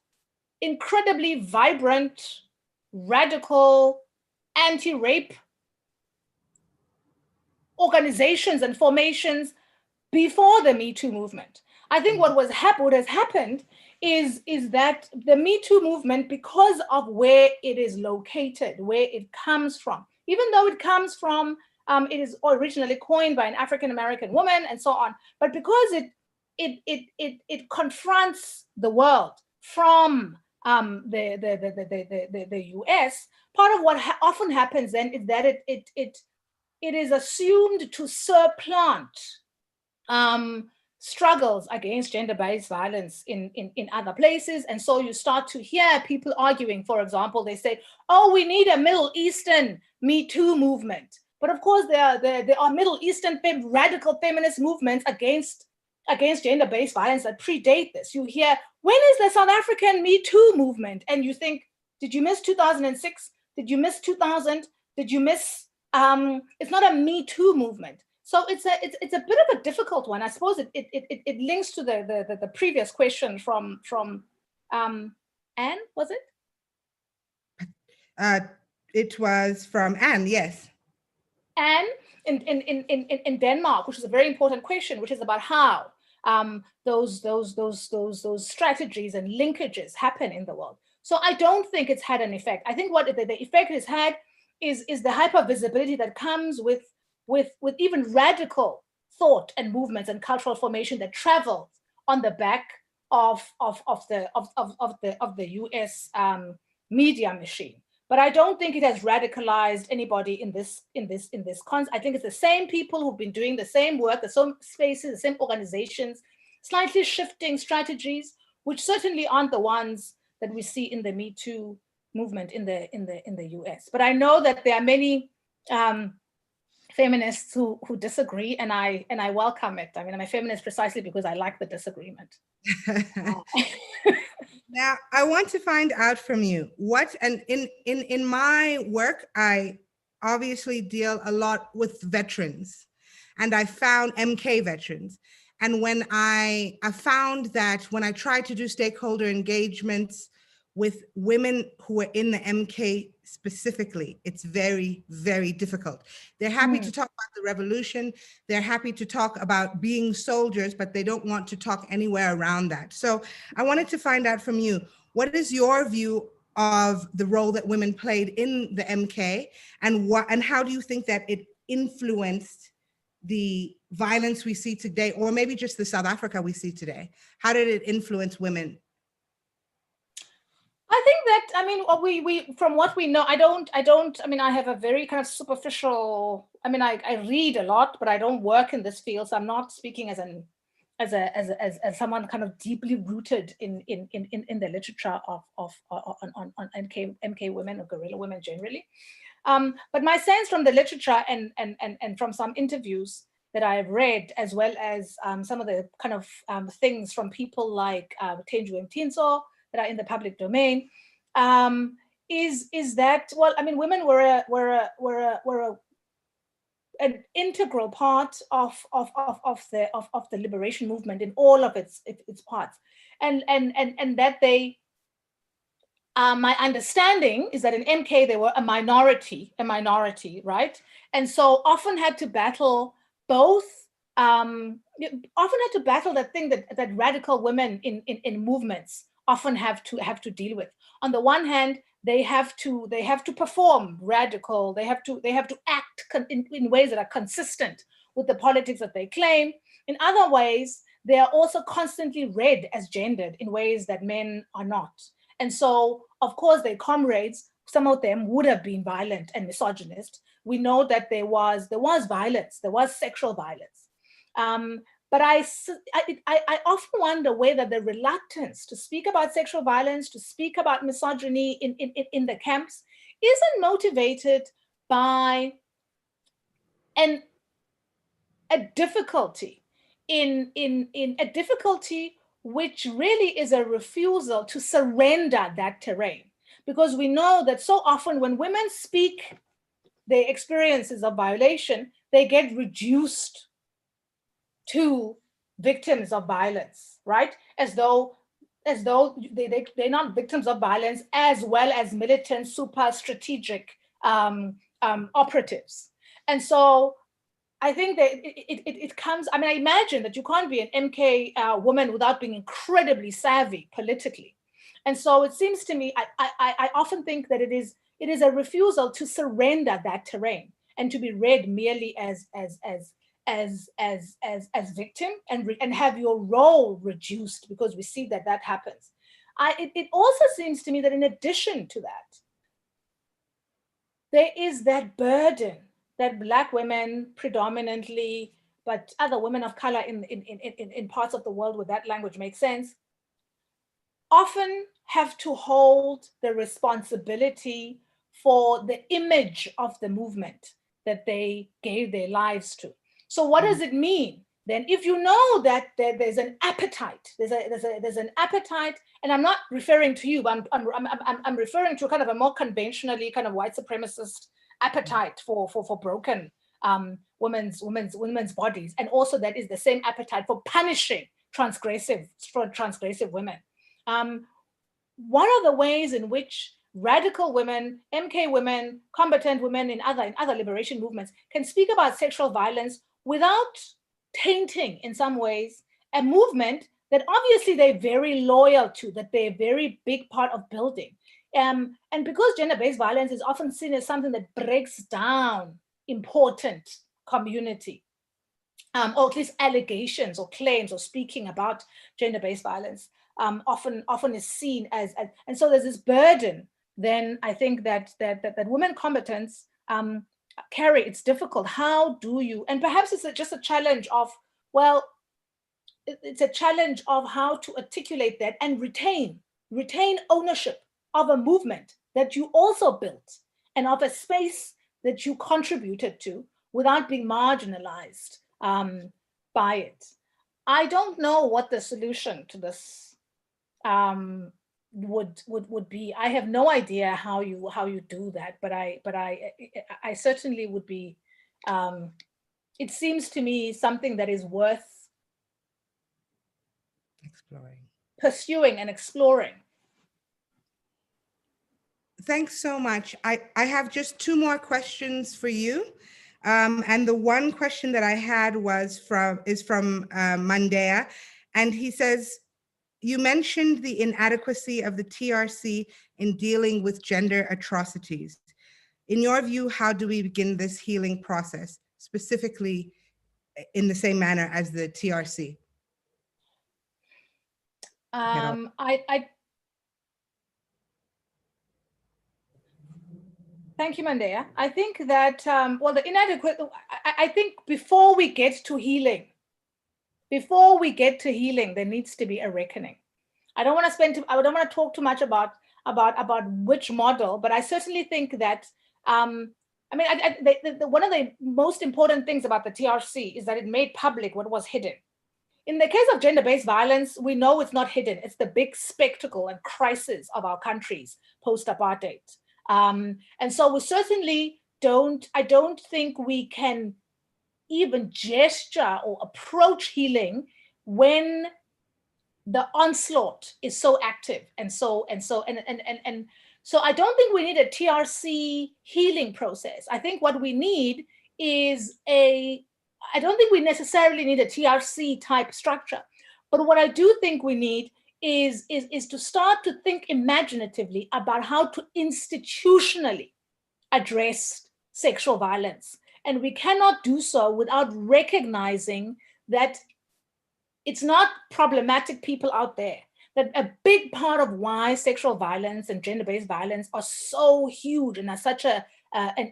incredibly vibrant, radical, anti-rape organizations and formations before the Me Too movement. I think what has happened is that the Me Too movement, because of where it is located, where it comes from, even though it comes from, it is originally coined by an African-American woman and so on, but because it confronts the world from the US, part of what often happens then is that it is assumed to supplant struggles against gender-based violence in other places. And so you start to hear people arguing, for example, they say, oh, we need a Middle Eastern Me Too movement. But of course, there are Middle Eastern radical feminist movements against gender-based violence that predate this. You hear, when is the South African Me Too movement? And you think, did you miss 2006? Did you miss 2000? Did you miss, it's not a Me Too movement. So it's a bit of a difficult one. I suppose it links to the previous question from Anne, was it? It was from Anne, yes. Anne in Denmark, which is a very important question, which is about how those strategies and linkages happen in the world. So I don't think it's had an effect. I think what the effect it's had is the hypervisibility that comes with even radical thought and movements and cultural formation that travel on the back of the US media machine. But I don't think it has radicalized anybody in this I think it's the same people who've been doing the same work, the same spaces, the same organizations, slightly shifting strategies, which certainly aren't the ones that we see in the Me Too movement in the US. But I know that there are many feminists who disagree, and I welcome it. I mean, I'm a feminist precisely because I like the disagreement. Now, I want to find out from you and in my work, I obviously deal a lot with veterans, and I found MK veterans. And when I found that when I tried to do stakeholder engagements with women who are in the MK specifically, it's very, very difficult. They're happy to talk about the revolution. They're happy to talk about being soldiers, but they don't want to talk anywhere around that. So I wanted to find out from you, what is your view of the role that women played in the MK, and how do you think that it influenced the violence we see today, or maybe just the South Africa we see today? How did it influence women? I think that, I mean, we from what we know, I mean, I have a very kind of superficial, I mean, I read a lot, but I don't work in this field. So I'm not speaking as someone kind of deeply rooted in the literature on MK women or guerrilla women generally. But my sense from the literature and from some interviews that I've read, as well as some of the kind of things from people like Tenju Mtinso that are in the public domain, is that, well, I mean, women were an integral part of the liberation movement in all of its parts, and that they. My understanding is that in MK they were a minority, right? And so often had to battle both. Often had to battle that thing that radical women in movements often have to deal with. On the one hand, they have to perform radical. They have to act in ways that are consistent with the politics that they claim. In other ways, they are also constantly read as gendered in ways that men are not. And so, of course, their comrades, some of them would have been violent and misogynist. We know that there was violence, there was sexual violence. But I often wonder whether the reluctance to speak about sexual violence, to speak about misogyny in the camps, isn't motivated by a difficulty which really is a refusal to surrender that terrain. Because we know that so often when women speak their experiences of violation, they get reduced to victims of violence, right? As though they're not victims of violence as well as militant, super strategic operatives. And so I think that it comes, I mean, I imagine that you can't be an MK woman without being incredibly savvy politically. And so it seems to me, I often think that it is a refusal to surrender that terrain and to be read merely as victim and have your role reduced, because we see that happens. It also seems to me that in addition to that, there is that burden that Black women predominantly, but other women of color in parts of the world where that language makes sense, often have to hold the responsibility for the image of the movement that they gave their lives to. So what does it mean? Then if you know that there's an appetite, there's an appetite, and I'm not referring to you, but I'm referring to kind of a more conventionally kind of white supremacist appetite for broken women's bodies, and also that is the same appetite for punishing transgressive women. What are the ways in which radical women, MK women, combatant women in other liberation movements can speak about sexual violence without tainting, in some ways, a movement that obviously they're very loyal to, that they're a very big part of building? And because gender-based violence is often seen as something that breaks down important community, or at least allegations or claims or speaking about gender-based violence often is seen as, and so there's this burden. Then I think that women combatants carry. It's difficult. How do you? And perhaps it's just a challenge of, well, it's a challenge of how to articulate that and retain ownership of a movement that you also built and of a space that you contributed to without being marginalized by it. I don't know what the solution to this would be. I have no idea how you do that, but I certainly would be. It seems to me something that is worth pursuing and exploring. Thanks so much. I have just two more questions for you. And the one question that I had is from Mandea. And he says, you mentioned the inadequacy of the TRC in dealing with gender atrocities. In your view, how do we begin this healing process, specifically in the same manner as the TRC? Thank you, Mandea. I think that, well, the inadequate, I think before we get to healing, there needs to be a reckoning. I don't want to talk too much about which model, but I certainly think that, one of the most important things about the TRC is that it made public what was hidden. In the case of gender-based violence, we know it's not hidden. It's the big spectacle and crisis of our countries post-apartheid. And so we certainly I don't think we can even gesture or approach healing when the onslaught is so active and so I don't think we need a TRC healing process. I think what we need is I don't think we necessarily need a TRC type structure, but what I do think we need is to start to think imaginatively about how to institutionally address sexual violence. And we cannot do so without recognizing that it's not problematic people out there, that a big part of why sexual violence and gender-based violence are so huge and are such an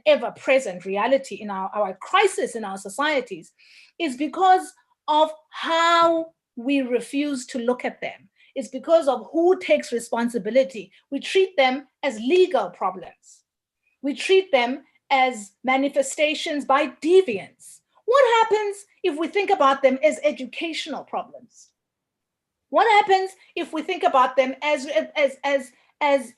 ever-present reality in our crisis in our societies is because of how we refuse to look at them. It's because of who takes responsibility. We treat them as legal problems. We treat them as manifestations by deviance. What happens if we think about them as educational problems? What happens if we think about them as I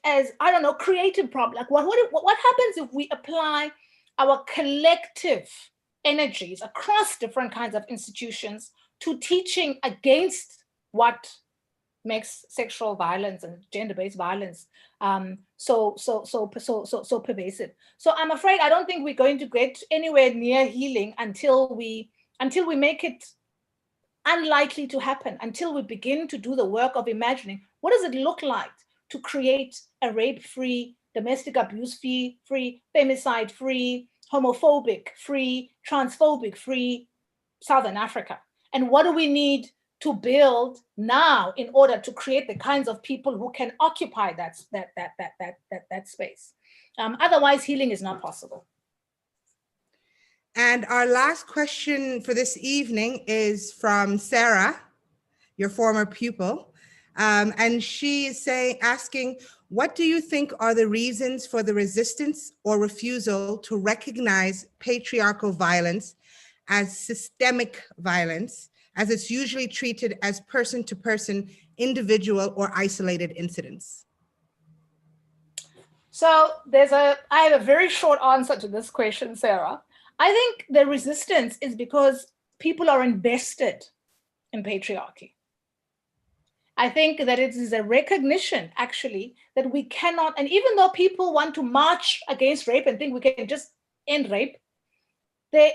don't know, creative problems? Like what happens if we apply our collective energies across different kinds of institutions to teaching against what makes sexual violence and gender-based violence so pervasive? So I'm afraid I don't think we're going to get anywhere near healing until we make it unlikely to happen, until we begin to do the work of imagining what does it look like to create a rape-free, domestic abuse-free, femicide-free, homophobic-free, transphobic-free Southern Africa. And what do we need to build now in order to create the kinds of people who can occupy that space? Otherwise, healing is not possible. And our last question for this evening is from Sarah, your former pupil. And she is asking, what do you think are the reasons for the resistance or refusal to recognize patriarchal violence as systemic violence, as it's usually treated as person-to-person, individual or isolated incidents? So I have a very short answer to this question, Sarah. I think the resistance is because people are invested in patriarchy. I think that it is a recognition, actually, that we cannot, and even though people want to march against rape and think we can just end rape, we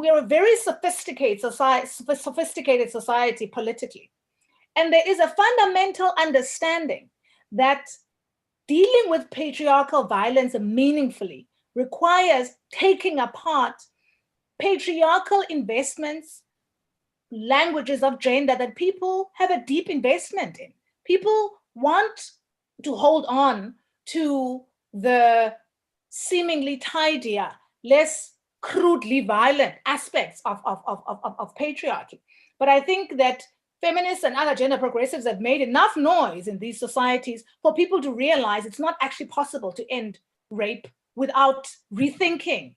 are a very sophisticated society politically. And there is a fundamental understanding that dealing with patriarchal violence meaningfully requires taking apart patriarchal investments, languages of gender that people have a deep investment in. People want to hold on to the seemingly tidier, less crudely violent aspects of patriarchy. But I think that feminists and other gender progressives have made enough noise in these societies for people to realize it's not actually possible to end rape without rethinking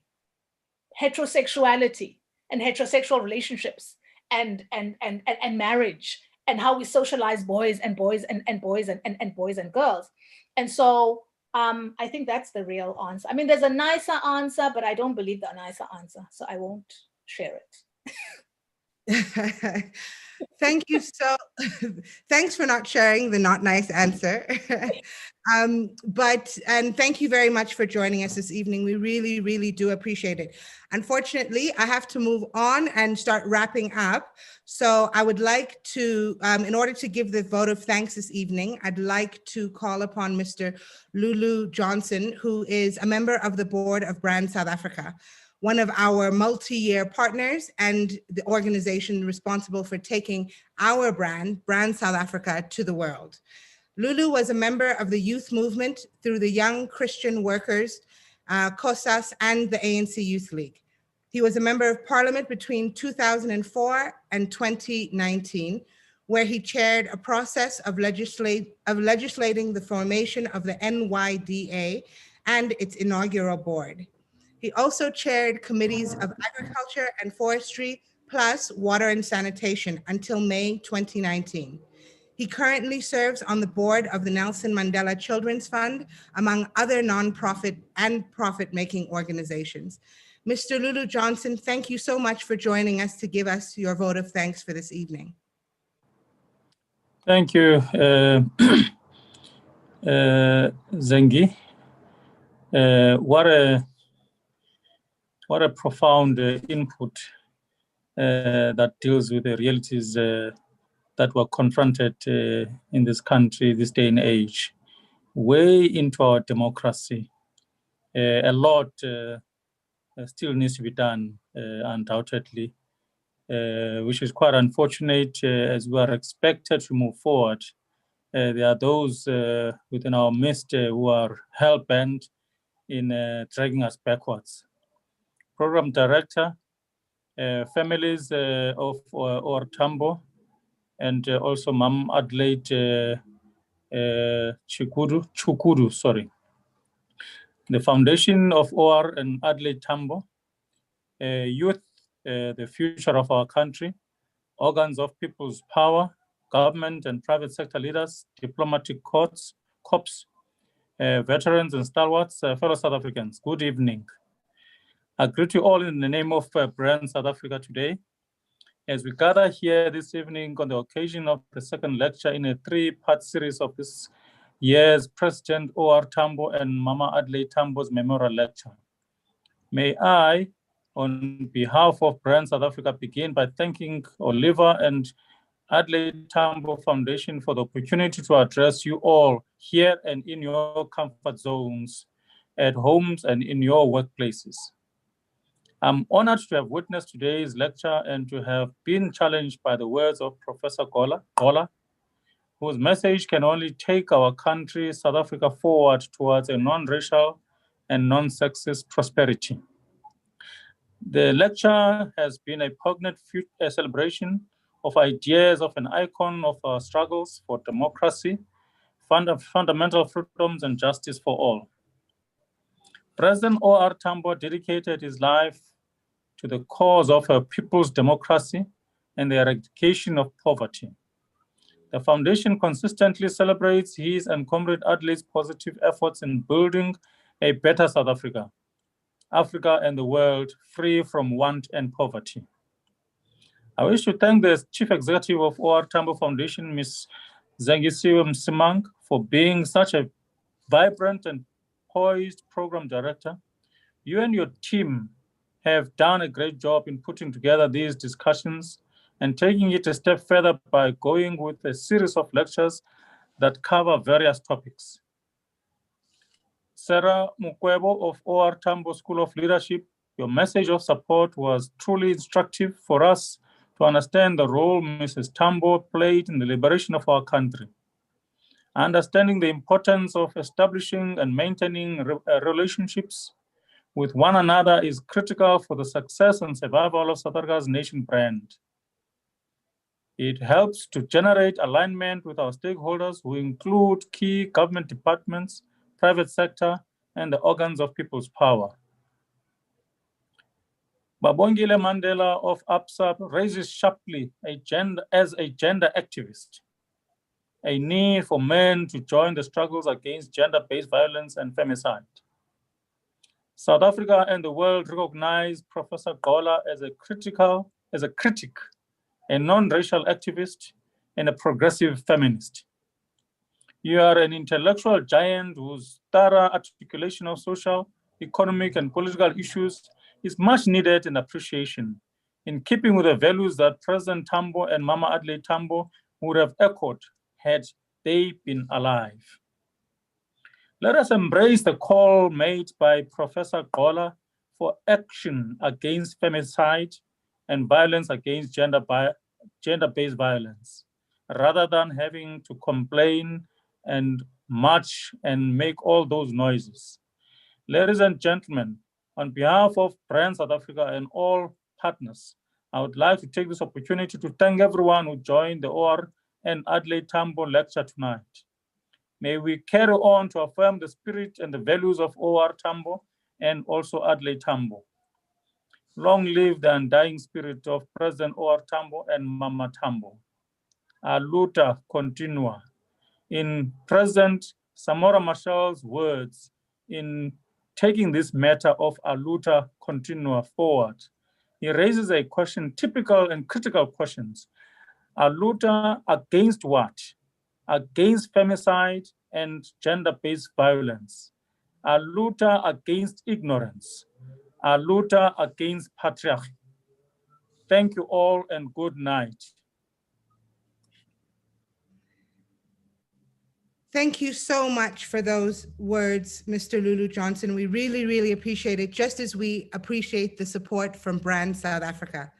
heterosexuality and heterosexual relationships and marriage and how we socialize boys and boys and girls. And so I think that's the real answer. I mean, there's a nicer answer, but I don't believe the nicer answer, so I won't share it. Thank you so, thanks for not sharing the not nice answer. And thank you very much for joining us this evening. We really, really do appreciate it. Unfortunately, I have to move on and start wrapping up. So I would like to, in order to give the vote of thanks this evening, I'd like to call upon Mr. Lulu Johnson, who is a member of the board of Brand South Africa, one of our multi-year partners and the organization responsible for taking our brand, Brand South Africa, to the world. Lulu was a member of the youth movement through the Young Christian Workers, COSAS, and the ANC Youth League. He was a member of parliament between 2004 and 2019, where he chaired a process of legislating the formation of the NYDA and its inaugural board. He also chaired committees of agriculture and forestry, plus water and sanitation until May 2019. He currently serves on the board of the Nelson Mandela Children's Fund, among other nonprofit and profit-making organizations. Mr. Lulu Johnson, thank you so much for joining us to give us your vote of thanks for this evening. Thank you, Zengi. What a profound input that deals with the realities that were confronted in this country, this day and age, way into our democracy. A lot still needs to be done, undoubtedly, which is quite unfortunate as we are expected to move forward. There are those within our midst who are hell-bent in dragging us backwards. Program Director, families of OR Tambo, and also Mam Adelaide Chukudu, sorry. The foundation of OR and Adelaide Tambo, youth, the future of our country, organs of people's power, government and private sector leaders, diplomatic corps, veterans and stalwarts, fellow South Africans, good evening. I greet you all in the name of Brand South Africa today, as we gather here this evening on the occasion of the second lecture in a three-part series of this year's President OR Tambo and Mama Adelaide Tambo's memorial lecture. May I, on behalf of Brand South Africa, begin by thanking Oliver and Adelaide Tambo Foundation for the opportunity to address you all here and in your comfort zones, at homes and in your workplaces. I'm honored to have witnessed today's lecture and to have been challenged by the words of Professor GQOLA, whose message can only take our country, South Africa, forward towards a non-racial and non-sexist prosperity. The lecture has been a poignant celebration of ideas of an icon of our struggles for democracy, fundamental freedoms and justice for all. President OR Tambo dedicated his life to the cause of a people's democracy and the eradication of poverty. The foundation consistently celebrates his and Comrade Adelaide's positive efforts in building a better South Africa, Africa and the world free from want and poverty. I wish to thank the Chief Executive of OR Tambo Foundation, Ms. Zangisiwe Msimang, for being such a vibrant and poised program director. You and your team have done a great job in putting together these discussions and taking it a step further by going with a series of lectures that cover various topics. Sarah Mukwebo of OR Tambo School of Leadership Your message of support was truly instructive for us to understand the role Mrs. Tambo played in the liberation of our country. Understanding the importance of establishing and maintaining relationships with one another is critical for the success and survival of South Africa's nation brand. It helps to generate alignment with our stakeholders, who include key government departments, private sector, and the organs of people's power. Babongile Mandela of APSA raises sharply as a gender activist a need for men to join the struggles against gender-based violence and femicide. South Africa and the world recognize Professor GQOLA as a critic, a non-racial activist, and a progressive feminist. You are an intellectual giant whose thorough articulation of social, economic, and political issues is much needed and appreciation, in keeping with the values that President Tambo and Mama Adelaide Tambo would have echoed had they been alive. Let us embrace the call made by Professor GQOLA for action against femicide and violence against gender-based violence, rather than having to complain and march and make all those noises. Ladies and gentlemen, on behalf of Brand South Africa and all partners, I would like to take this opportunity to thank everyone who joined the OR and Adelaide Tambo lecture tonight. May we carry on to affirm the spirit and the values of OR Tambo and also Adelaide Tambo. Long live the undying spirit of President OR Tambo and Mama Tambo. A luta continua. In President Samora Machel's words, in taking this matter of a luta continua forward, he raises a question, typical and critical questions. A luta against what? Against femicide and gender-based violence. A luta against ignorance. A luta against patriarchy. Thank you all and good night. Thank you so much for those words, Mr. Lulu Johnson. We really, really appreciate it, just as we appreciate the support from Brand South Africa.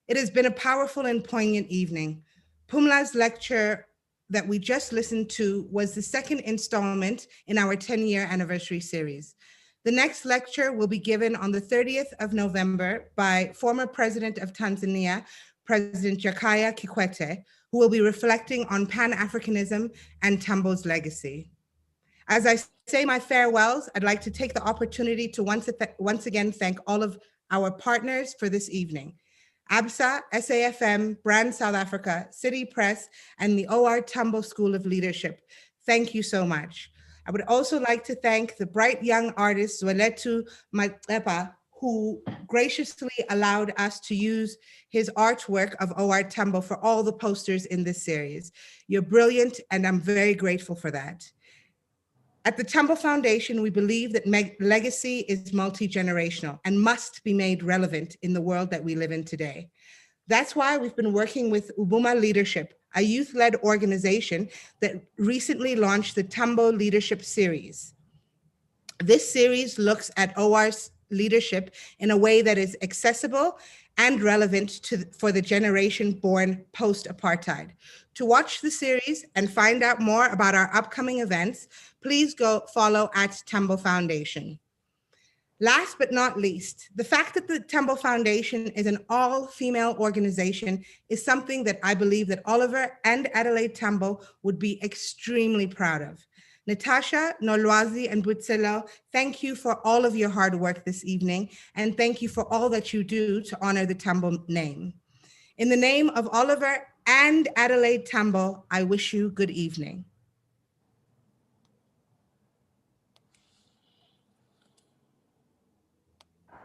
It has been a powerful and poignant evening. PUMLA's lecture that we just listened to was the second installment in our 10-year anniversary series. The next lecture will be given on the 30th of November by former President of Tanzania, President Jakaya Kikwete, who will be reflecting on Pan-Africanism and Tambo's legacy. As I say my farewells, I'd like to take the opportunity to once again thank all of our partners for this evening. ABSA, SAFM, Brand South Africa, City Press, and the OR Tambo School of Leadership. Thank you so much. I would also like to thank the bright young artist, Zweletu Matepa, who graciously allowed us to use his artwork of OR Tambo for all the posters in this series. You're brilliant, and I'm very grateful for that. At the Tambo Foundation, we believe that legacy is multi-generational and must be made relevant in the world that we live in today. That's why we've been working with Ubuma Leadership, a youth-led organization that recently launched the Tambo Leadership Series. This series looks at OR's leadership in a way that is accessible and relevant for the generation born post-apartheid. To watch the series and find out more about our upcoming events, please go follow at Tambo Foundation. Last but not least, the fact that the Tambo Foundation is an all-female organization is something that I believe that Oliver and Adelaide Tambo would be extremely proud of. Natasha, Nolwazi, and Butselo, thank you for all of your hard work this evening, and thank you for all that you do to honor the Tambo name. In the name of Oliver and Adelaide Tambo, I wish you good evening.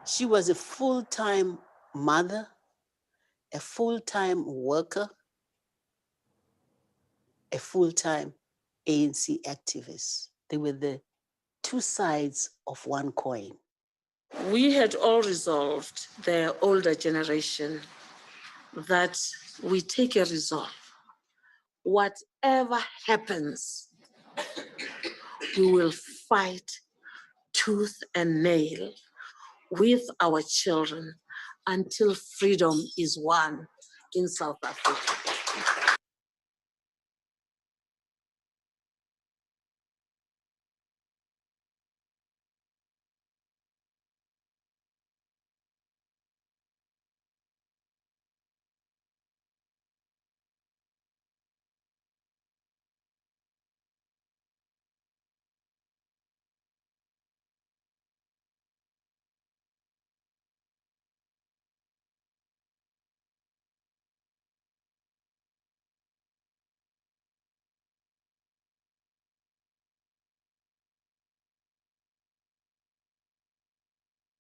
She was a full-time mother, a full-time worker, a full-time ANC activist. They were the two sides of one coin. We had all resolved, the older generation, that we take a resolve. Whatever happens, we will fight tooth and nail. with our children until freedom is won in South Africa.